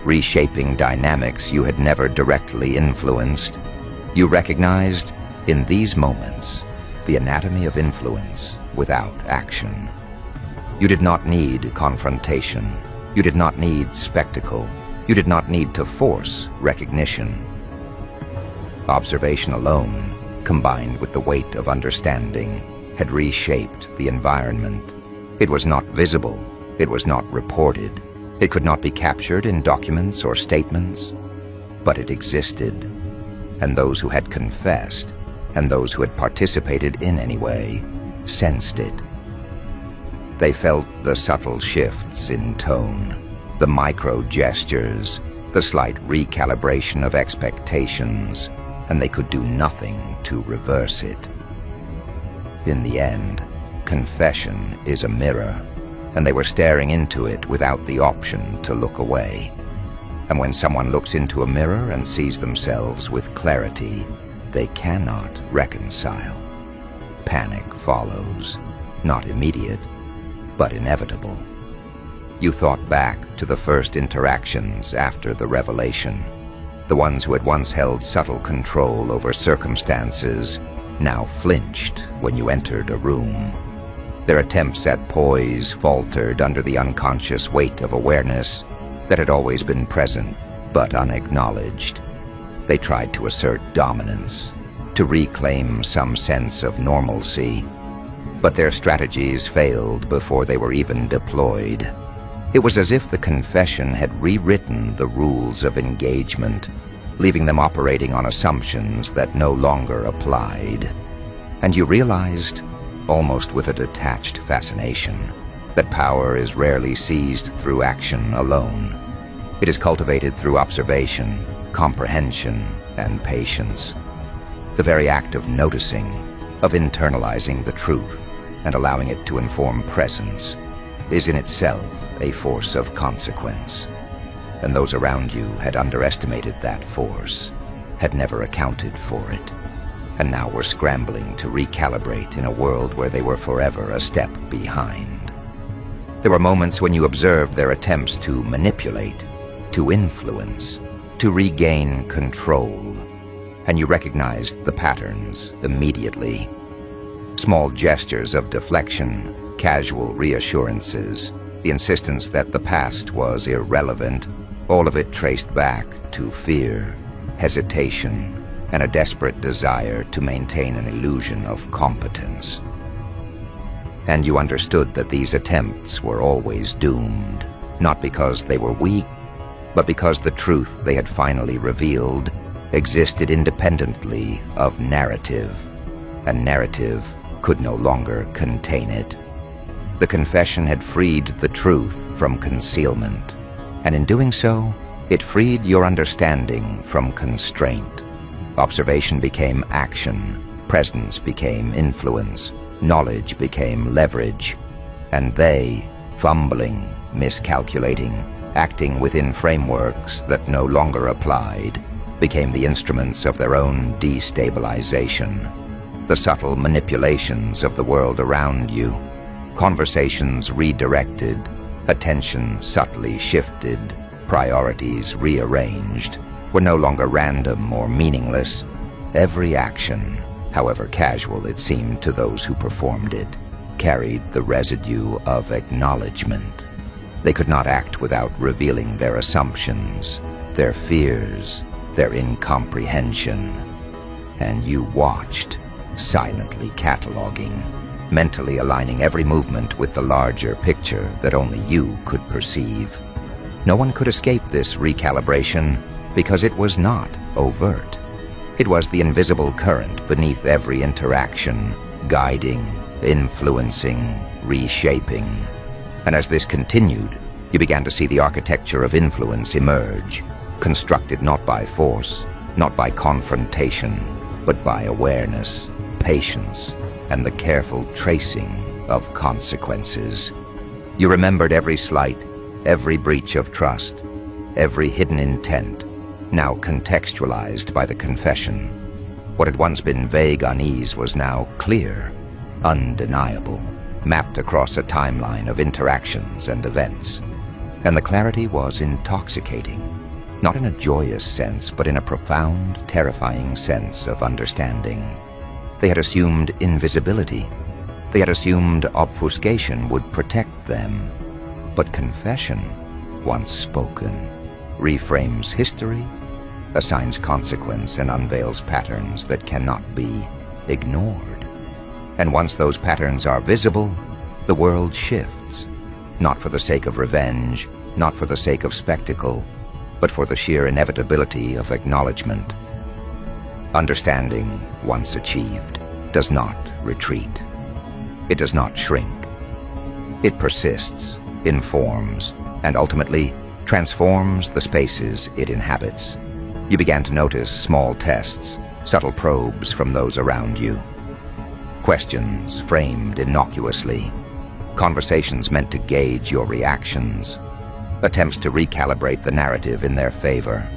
reshaping dynamics you had never directly influenced. You recognized, in these moments, the anatomy of influence without action. You did not need confrontation. You did not need spectacle. You did not need to force recognition. Observation alone, combined with the weight of understanding, had reshaped the environment. It was not visible. It was not reported. It could not be captured in documents or statements, but it existed. And those who had confessed, and those who had participated in any way, sensed it. They felt the subtle shifts in tone, the micro gestures, the slight recalibration of expectations, and they could do nothing to reverse it. In the end, confession is a mirror, and they were staring into it without the option to look away. And when someone looks into a mirror and sees themselves with clarity, they cannot reconcile. Panic follows, not immediate, but inevitable. You thought back to the first interactions after the revelation. The ones who had once held subtle control over circumstances now flinched when you entered a room. Their attempts at poise faltered under the unconscious weight of awareness that had always been present but unacknowledged. They tried to assert dominance, to reclaim some sense of normalcy, but their strategies failed before they were even deployed. It was as if the confession had rewritten the rules of engagement, leaving them operating on assumptions that no longer applied. And you realized, almost with a detached fascination, that power is rarely seized through action alone. It is cultivated through observation, comprehension, and patience. The very act of noticing, of internalizing the truth, and allowing it to inform presence, is in itself a force of consequence. And those around you had underestimated that force, had never accounted for it, and now were scrambling to recalibrate in a world where they were forever a step behind. There were moments when you observed their attempts to manipulate, to influence, to regain control, and you recognized the patterns immediately. Small gestures of deflection, casual reassurances, the insistence that the past was irrelevant, all of it traced back to fear, hesitation, and a desperate desire to maintain an illusion of competence. And you understood that these attempts were always doomed, not because they were weak, but because the truth they had finally revealed existed independently of narrative, and narrative could no longer contain it. The confession had freed the truth from concealment, and in doing so, it freed your understanding from constraint. Observation became action, presence became influence, knowledge became leverage, and they, fumbling, miscalculating, acting within frameworks that no longer applied, became the instruments of their own destabilization. The subtle manipulations of the world around you, conversations redirected, attention subtly shifted, priorities rearranged, were no longer random or meaningless. Every action, however casual it seemed to those who performed it, carried the residue of acknowledgement. They could not act without revealing their assumptions, their fears, their incomprehension. And you watched, silently cataloging, mentally aligning every movement with the larger picture that only you could perceive. No one could escape this recalibration because it was not overt. It was the invisible current beneath every interaction, guiding, influencing, reshaping. And as this continued, you began to see the architecture of influence emerge, constructed not by force, not by confrontation, but by awareness, patience, and the careful tracing of consequences. You remembered every slight, every breach of trust, every hidden intent, now contextualized by the confession. What had once been vague unease was now clear, undeniable, mapped across a timeline of interactions and events. And the clarity was intoxicating, not in a joyous sense, but in a profound, terrifying sense of understanding. They had assumed invisibility. They had assumed obfuscation would protect them. But confession, once spoken, reframes history, assigns consequence, and unveils patterns that cannot be ignored. And once those patterns are visible, the world shifts, not for the sake of revenge, not for the sake of spectacle, but for the sheer inevitability of acknowledgement. Understanding, once achieved, does not retreat. It does not shrink. It persists, informs, and ultimately transforms the spaces it inhabits. You began to notice small tests, subtle probes from those around you. Questions framed innocuously, conversations meant to gauge your reactions, attempts to recalibrate the narrative in their favor.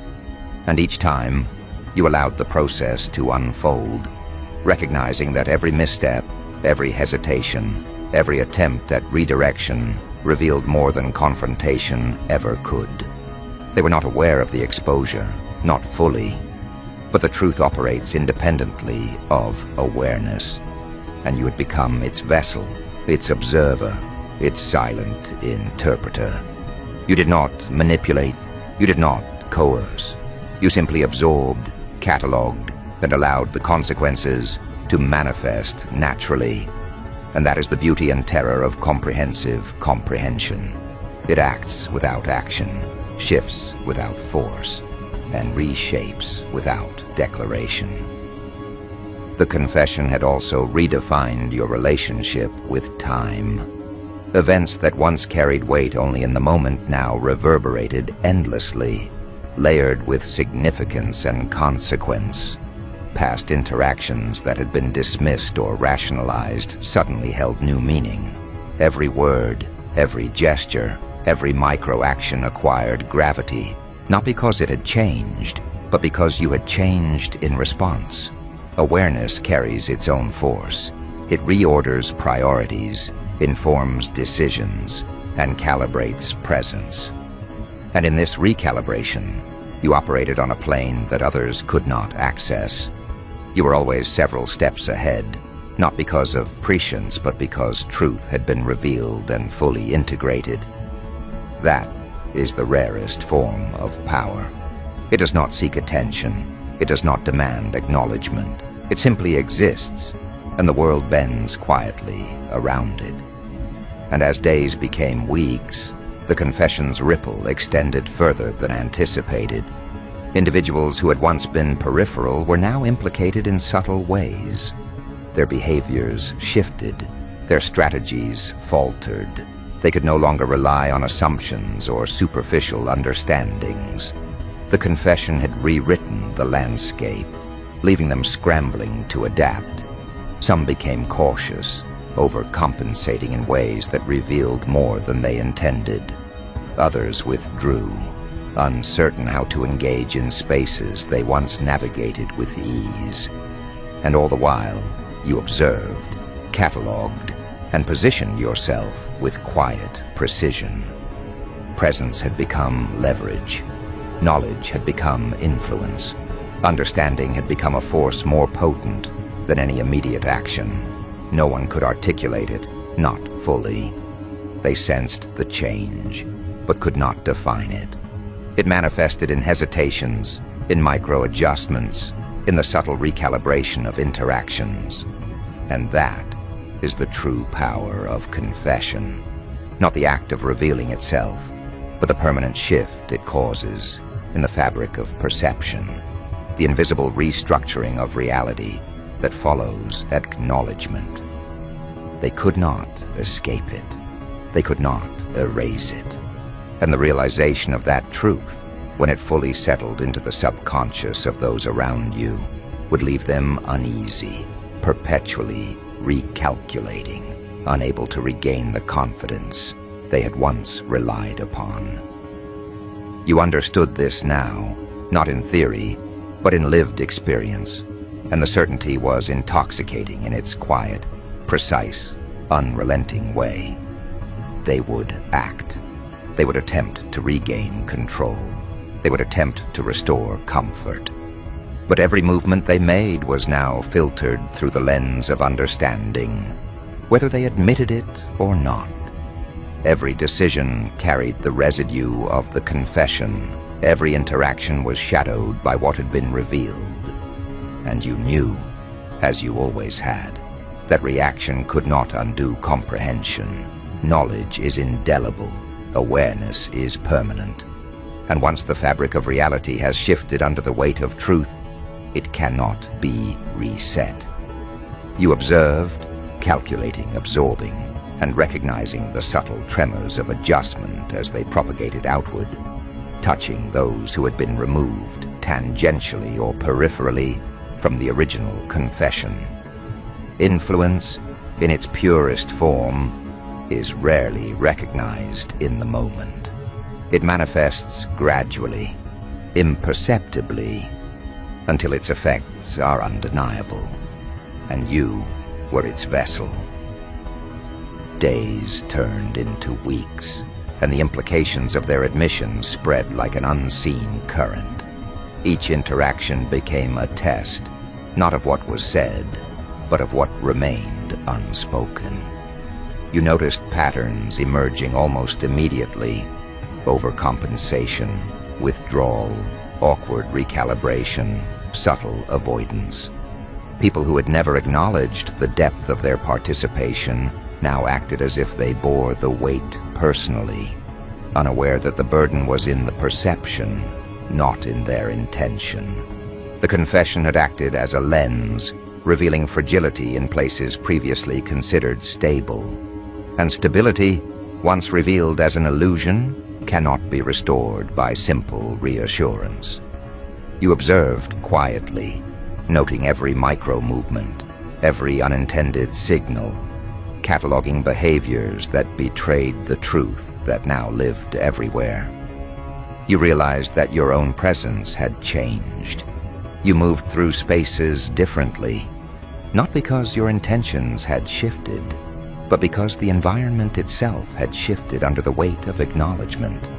And each time, you allowed the process to unfold, recognizing that every misstep, every hesitation, every attempt at redirection revealed more than confrontation ever could. They were not aware of the exposure, not fully, but the truth operates independently of awareness, and you had become its vessel, its observer, its silent interpreter. You did not manipulate, you did not coerce. You simply absorbed, catalogued, and allowed the consequences to manifest naturally. And that is the beauty and terror of comprehensive comprehension. It acts without action, shifts without force, and reshapes without declaration. The confession had also redefined your relationship with time. Events that once carried weight only in the moment now reverberated endlessly, layered with significance and consequence. Past interactions that had been dismissed or rationalized suddenly held new meaning. Every word, every gesture, every micro-action acquired gravity, not because it had changed, but because you had changed in response. Awareness carries its own force. It reorders priorities, informs decisions, and calibrates presence. And in this recalibration, you operated on a plane that others could not access. You were always several steps ahead, not because of prescience, but because truth had been revealed and fully integrated. That is the rarest form of power. It does not seek attention. It does not demand acknowledgement. It simply exists, and the world bends quietly around it. And as days became weeks, the confession's ripple extended further than anticipated. Individuals who had once been peripheral were now implicated in subtle ways. Their behaviors shifted, their strategies faltered. They could no longer rely on assumptions or superficial understandings. The confession had rewritten the landscape, leaving them scrambling to adapt. Some became cautious, overcompensating in ways that revealed more than they intended. Others withdrew, uncertain how to engage in spaces they once navigated with ease. And all the while, you observed, catalogued, and positioned yourself with quiet precision. Presence had become leverage. Knowledge had become influence. Understanding had become a force more potent than any immediate action. No one could articulate it, not fully. They sensed the change, but could not define it. It manifested in hesitations, in micro-adjustments, in the subtle recalibration of interactions. And that is the true power of confession. Not the act of revealing itself, but the permanent shift it causes in the fabric of perception, the invisible restructuring of reality that follows acknowledgement. They could not escape it. They could not erase it. And the realization of that truth, when it fully settled into the subconscious of those around you, would leave them uneasy, perpetually recalculating, unable to regain the confidence they had once relied upon. You understood this now, not in theory, but in lived experience, and the certainty was intoxicating in its quiet, precise, unrelenting way. They would act. They would attempt to regain control. They would attempt to restore comfort. But every movement they made was now filtered through the lens of understanding, whether they admitted it or not. Every decision carried the residue of the confession. Every interaction was shadowed by what had been revealed. And you knew, as you always had, that reaction could not undo comprehension. Knowledge is indelible. Awareness is permanent. And once the fabric of reality has shifted under the weight of truth, it cannot be reset. You observed, calculating, absorbing, and recognizing the subtle tremors of adjustment as they propagated outward, touching those who had been removed tangentially or peripherally from the original confession. Influence, in its purest form, is rarely recognized in the moment. It manifests gradually, imperceptibly, until its effects are undeniable, and you were its vessel. Days turned into weeks, and the implications of their admission spread like an unseen current. Each interaction became a test, not of what was said, but of what remained unspoken. You noticed patterns emerging almost immediately: overcompensation, withdrawal, awkward recalibration, subtle avoidance. People who had never acknowledged the depth of their participation now acted as if they bore the weight personally, unaware that the burden was in the perception, not in their intention. The confession had acted as a lens, revealing fragility in places previously considered stable. And stability, once revealed as an illusion, cannot be restored by simple reassurance. You observed quietly, noting every micro-movement, every unintended signal, cataloging behaviors that betrayed the truth that now lived everywhere. You realized that your own presence had changed. You moved through spaces differently, not because your intentions had shifted, but because the environment itself had shifted under the weight of acknowledgement.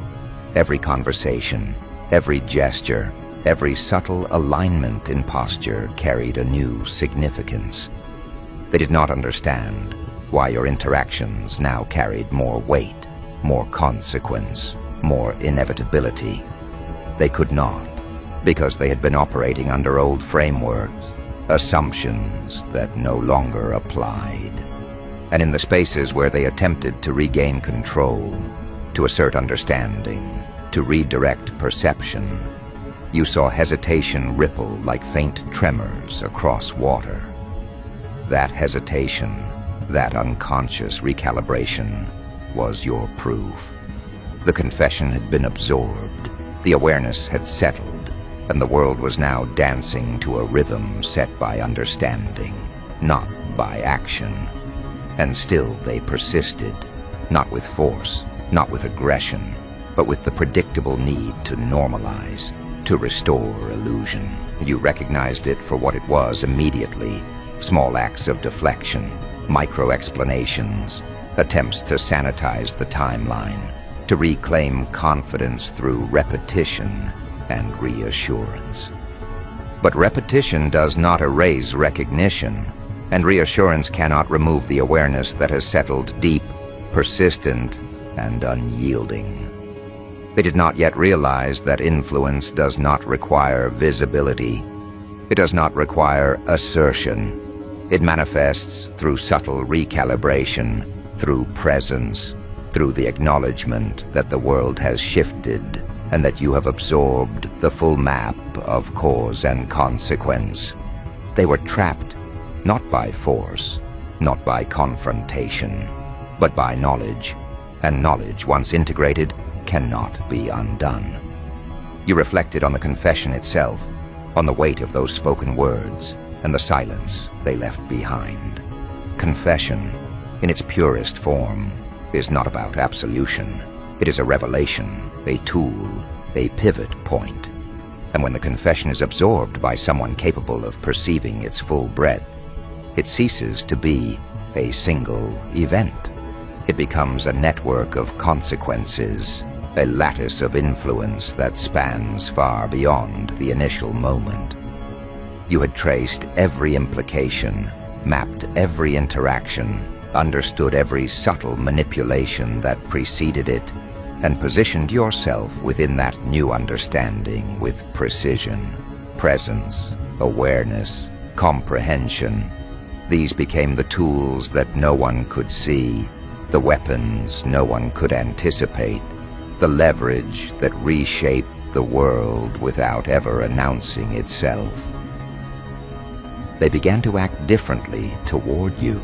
Every conversation, every gesture, every subtle alignment in posture carried a new significance. They did not understand why your interactions now carried more weight, more consequence, more inevitability. They could not, because they had been operating under old frameworks, assumptions that no longer applied. And in the spaces where they attempted to regain control, to assert understanding, to redirect perception, you saw hesitation ripple like faint tremors across water. That hesitation, that unconscious recalibration, was your proof. The confession had been absorbed, the awareness had settled, and the world was now dancing to a rhythm set by understanding, not by action. And still they persisted, not with force, not with aggression, but with the predictable need to normalize, to restore illusion. You recognized it for what it was immediately: small acts of deflection, micro-explanations, attempts to sanitize the timeline, to reclaim confidence through repetition and reassurance. But repetition does not erase recognition, and reassurance cannot remove the awareness that has settled deep, persistent, and unyielding. They did not yet realize that influence does not require visibility. It does not require assertion. It manifests through subtle recalibration, through presence, through the acknowledgement that the world has shifted and that you have absorbed the full map of cause and consequence. They were trapped, not by force, not by confrontation, but by knowledge, and knowledge, once integrated, cannot be undone. You reflected on the confession itself, on the weight of those spoken words, and the silence they left behind. Confession, in its purest form, is not about absolution. It is a revelation, a tool, a pivot point. And when the confession is absorbed by someone capable of perceiving its full breadth, it ceases to be a single event. It becomes a network of consequences, a lattice of influence that spans far beyond the initial moment. You had traced every implication, mapped every interaction, understood every subtle manipulation that preceded it, and positioned yourself within that new understanding with precision, presence, awareness, comprehension. These became the tools that no one could see, the weapons no one could anticipate, the leverage that reshaped the world without ever announcing itself. They began to act differently toward you,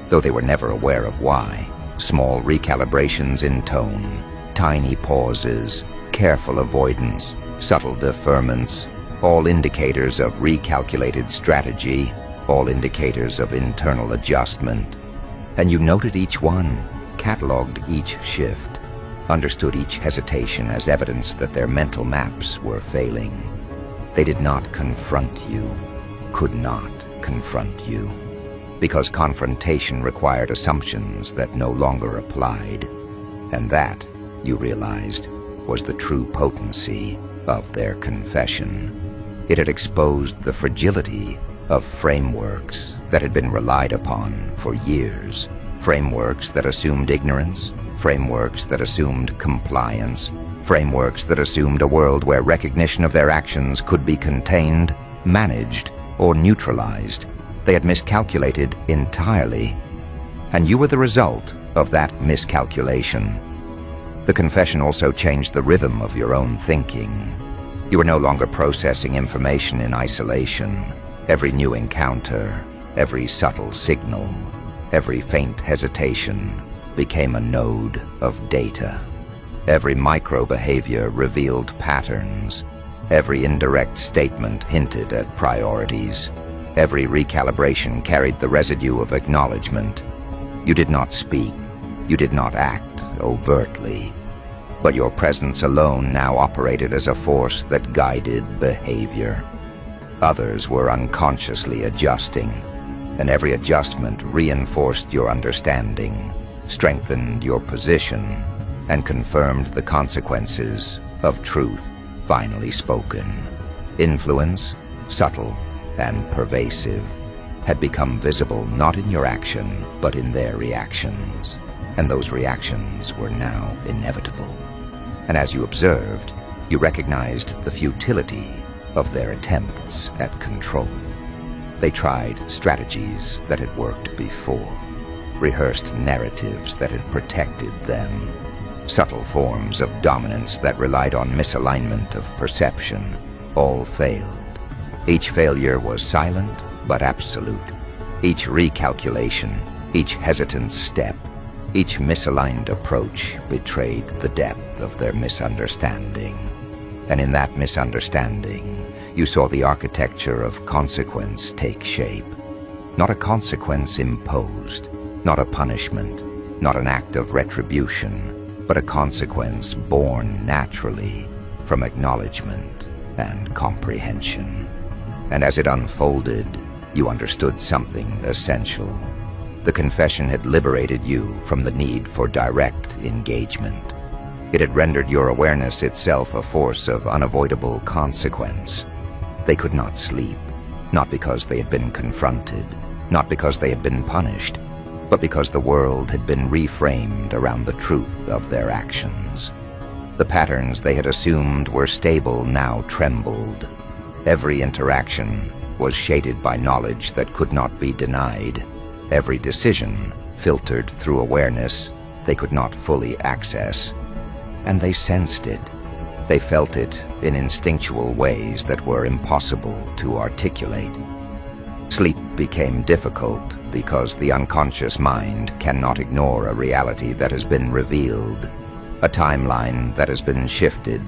though they were never aware of why. Small recalibrations in tone, tiny pauses, careful avoidance, subtle deferments, all indicators of recalculated strategy, all indicators of internal adjustment. And you noted each one, cataloged each shift, understood each hesitation as evidence that their mental maps were failing. They did not confront you, could not confront you, because confrontation required assumptions that no longer applied. And that, you realized, was the true potency of their confession. It had exposed the fragility of frameworks that had been relied upon for years. Frameworks that assumed ignorance, frameworks that assumed compliance, frameworks that assumed a world where recognition of their actions could be contained, managed, or neutralized. They had miscalculated entirely, and you were the result of that miscalculation. The confession also changed the rhythm of your own thinking. You were no longer processing information in isolation. Every new encounter, every subtle signal, every faint hesitation became a node of data. Every micro-behavior revealed patterns. Every indirect statement hinted at priorities. Every recalibration carried the residue of acknowledgement. You did not speak. You did not act overtly. But your presence alone now operated as a force that guided behavior. Others were unconsciously adjusting, and every adjustment reinforced your understanding, strengthened your position, and confirmed the consequences of truth finally spoken. Influence, subtle and pervasive, had become visible not in your action, but in their reactions. And those reactions were now inevitable. And as you observed, you recognized the futility of their attempts at control. They tried strategies that had worked before, rehearsed narratives that had protected them, subtle forms of dominance that relied on misalignment of perception. All failed. Each failure was silent but absolute. Each recalculation, each hesitant step, each misaligned approach betrayed the depth of their misunderstanding. And in that misunderstanding, you saw the architecture of consequence take shape. Not a consequence imposed, not a punishment, not an act of retribution, but a consequence born naturally from acknowledgement and comprehension. And as it unfolded, you understood something essential. The confession had liberated you from the need for direct engagement. It had rendered your awareness itself a force of unavoidable consequence. They could not sleep, not because they had been confronted, not because they had been punished, but because the world had been reframed around the truth of their actions. The patterns they had assumed were stable now trembled. Every interaction was shaded by knowledge that could not be denied. Every decision filtered through awareness they could not fully access. And they sensed it. They felt it in instinctual ways that were impossible to articulate. Sleep became difficult because the unconscious mind cannot ignore a reality that has been revealed, a timeline that has been shifted,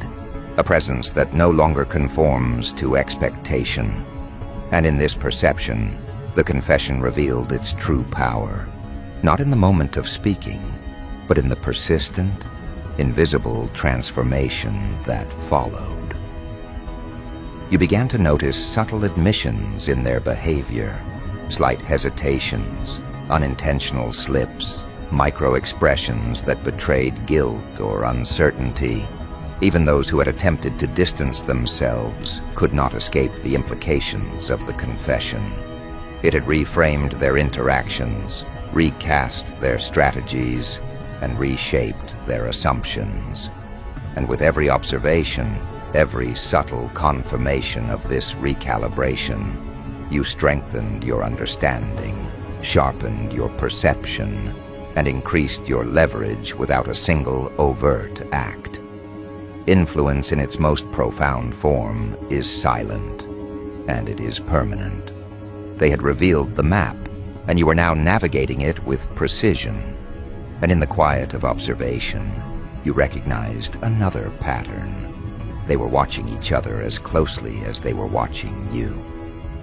a presence that no longer conforms to expectation. And in this perception, the confession revealed its true power, not in the moment of speaking, but in the persistent, invisible transformation that followed. You began to notice subtle admissions in their behavior, slight hesitations, unintentional slips, micro-expressions that betrayed guilt or uncertainty. Even those who had attempted to distance themselves could not escape the implications of the confession. It had reframed their interactions, recast their strategies, and reshaped their assumptions. And with every observation, every subtle confirmation of this recalibration, you strengthened your understanding, sharpened your perception, and increased your leverage without a single overt act. Influence in its most profound form is silent, and it is permanent. They had revealed the map, and you were now navigating it with precision. And in the quiet of observation, you recognized another pattern. They were watching each other as closely as they were watching you.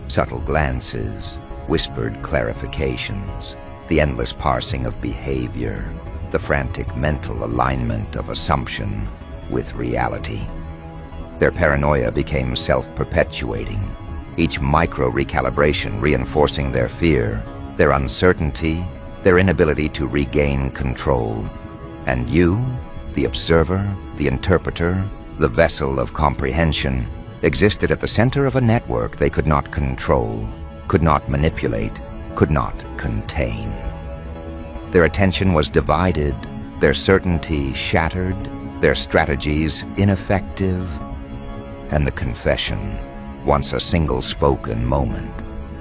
Subtle glances, whispered clarifications, the endless parsing of behavior, the frantic mental alignment of assumption with reality. Their paranoia became self-perpetuating, each micro-recalibration reinforcing their fear, their uncertainty, their inability to regain control. And you, the observer, the interpreter, the vessel of comprehension, existed at the center of a network they could not control, could not manipulate, could not contain. Their attention was divided, their certainty shattered, their strategies ineffective, and the confession, once a single spoken moment,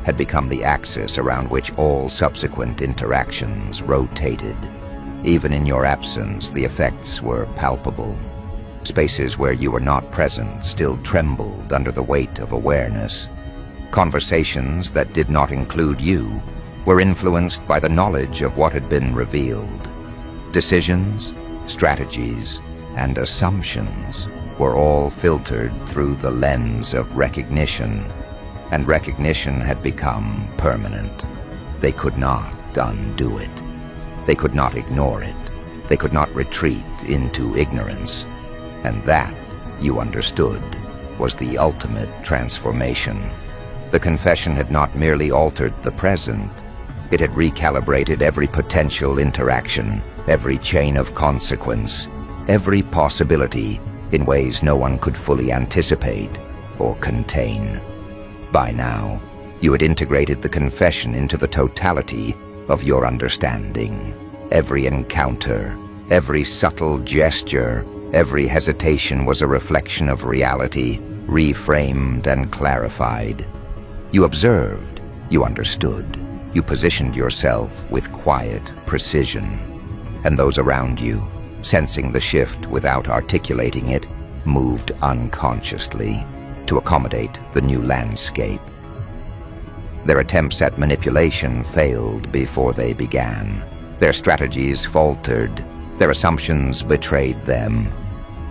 had become the axis around which all subsequent interactions rotated. Even in your absence, the effects were palpable. Spaces where you were not present still trembled under the weight of awareness. Conversations that did not include you were influenced by the knowledge of what had been revealed. Decisions, strategies, and assumptions were all filtered through the lens of recognition, and recognition had become permanent. They could not undo it. They could not ignore it. They could not retreat into ignorance. And that, you understood, was the ultimate transformation. The confession had not merely altered the present. It had recalibrated every potential interaction, every chain of consequence, every possibility in ways no one could fully anticipate or contain. By now, you had integrated the confession into the totality of your understanding. Every encounter, every subtle gesture, every hesitation was a reflection of reality, reframed and clarified. You observed, You understood. You positioned yourself with quiet precision, and those around you, sensing the shift without articulating it, moved unconsciously to accommodate the new landscape. Their attempts at manipulation failed before they began. Their strategies faltered. Their assumptions betrayed them.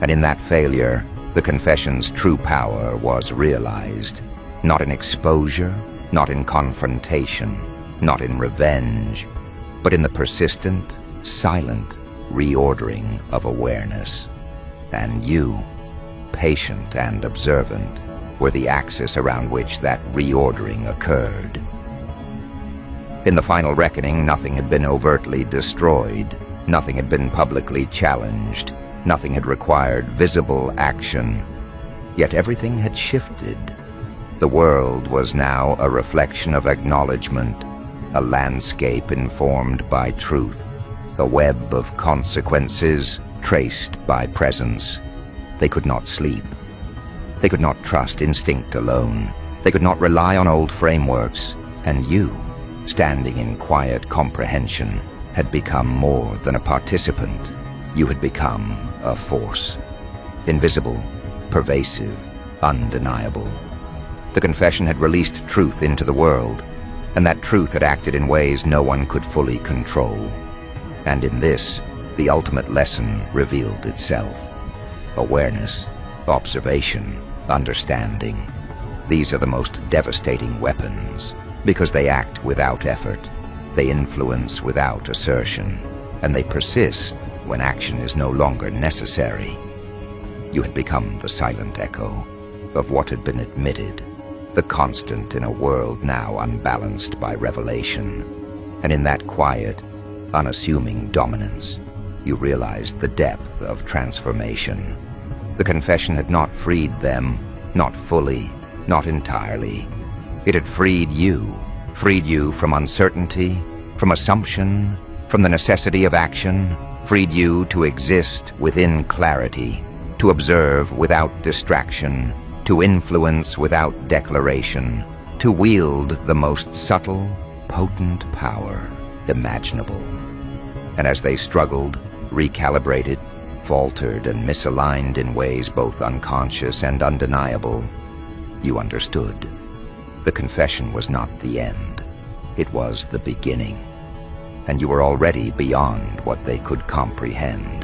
And in that failure, the confession's true power was realized. Not in exposure, not in confrontation, not in revenge, but in the persistent, silent reordering of awareness. And you, patient and observant, were the axis around which that reordering occurred. In the final reckoning, nothing had been overtly destroyed. Nothing had been publicly challenged. Nothing had required visible action. Yet everything had shifted. The world was now a reflection of acknowledgement, a landscape informed by truth, a web of consequences traced by presence. They could not sleep. They could not trust instinct alone. They could not rely on old frameworks. And you, standing in quiet comprehension, had become more than a participant. You had become a force. Invisible, pervasive, undeniable. The confession had released truth into the world, and that truth had acted in ways no one could fully control. And in this, the ultimate lesson revealed itself. Awareness, observation, understanding. These are the most devastating weapons, because they act without effort, they influence without assertion, and they persist when action is no longer necessary. You had become the silent echo of what had been admitted, the constant in a world now unbalanced by revelation. And in that quiet, unassuming dominance, you realized the depth of transformation. The confession had not freed them, not fully, not entirely. It had freed you from uncertainty, from assumption, from the necessity of action, freed you to exist within clarity, to observe without distraction, to influence without declaration, to wield the most subtle, potent power imaginable. And as they struggled, recalibrated, faltered, and misaligned in ways both unconscious and undeniable, you understood. The confession was not the end. It was the beginning. And you were already beyond what they could comprehend.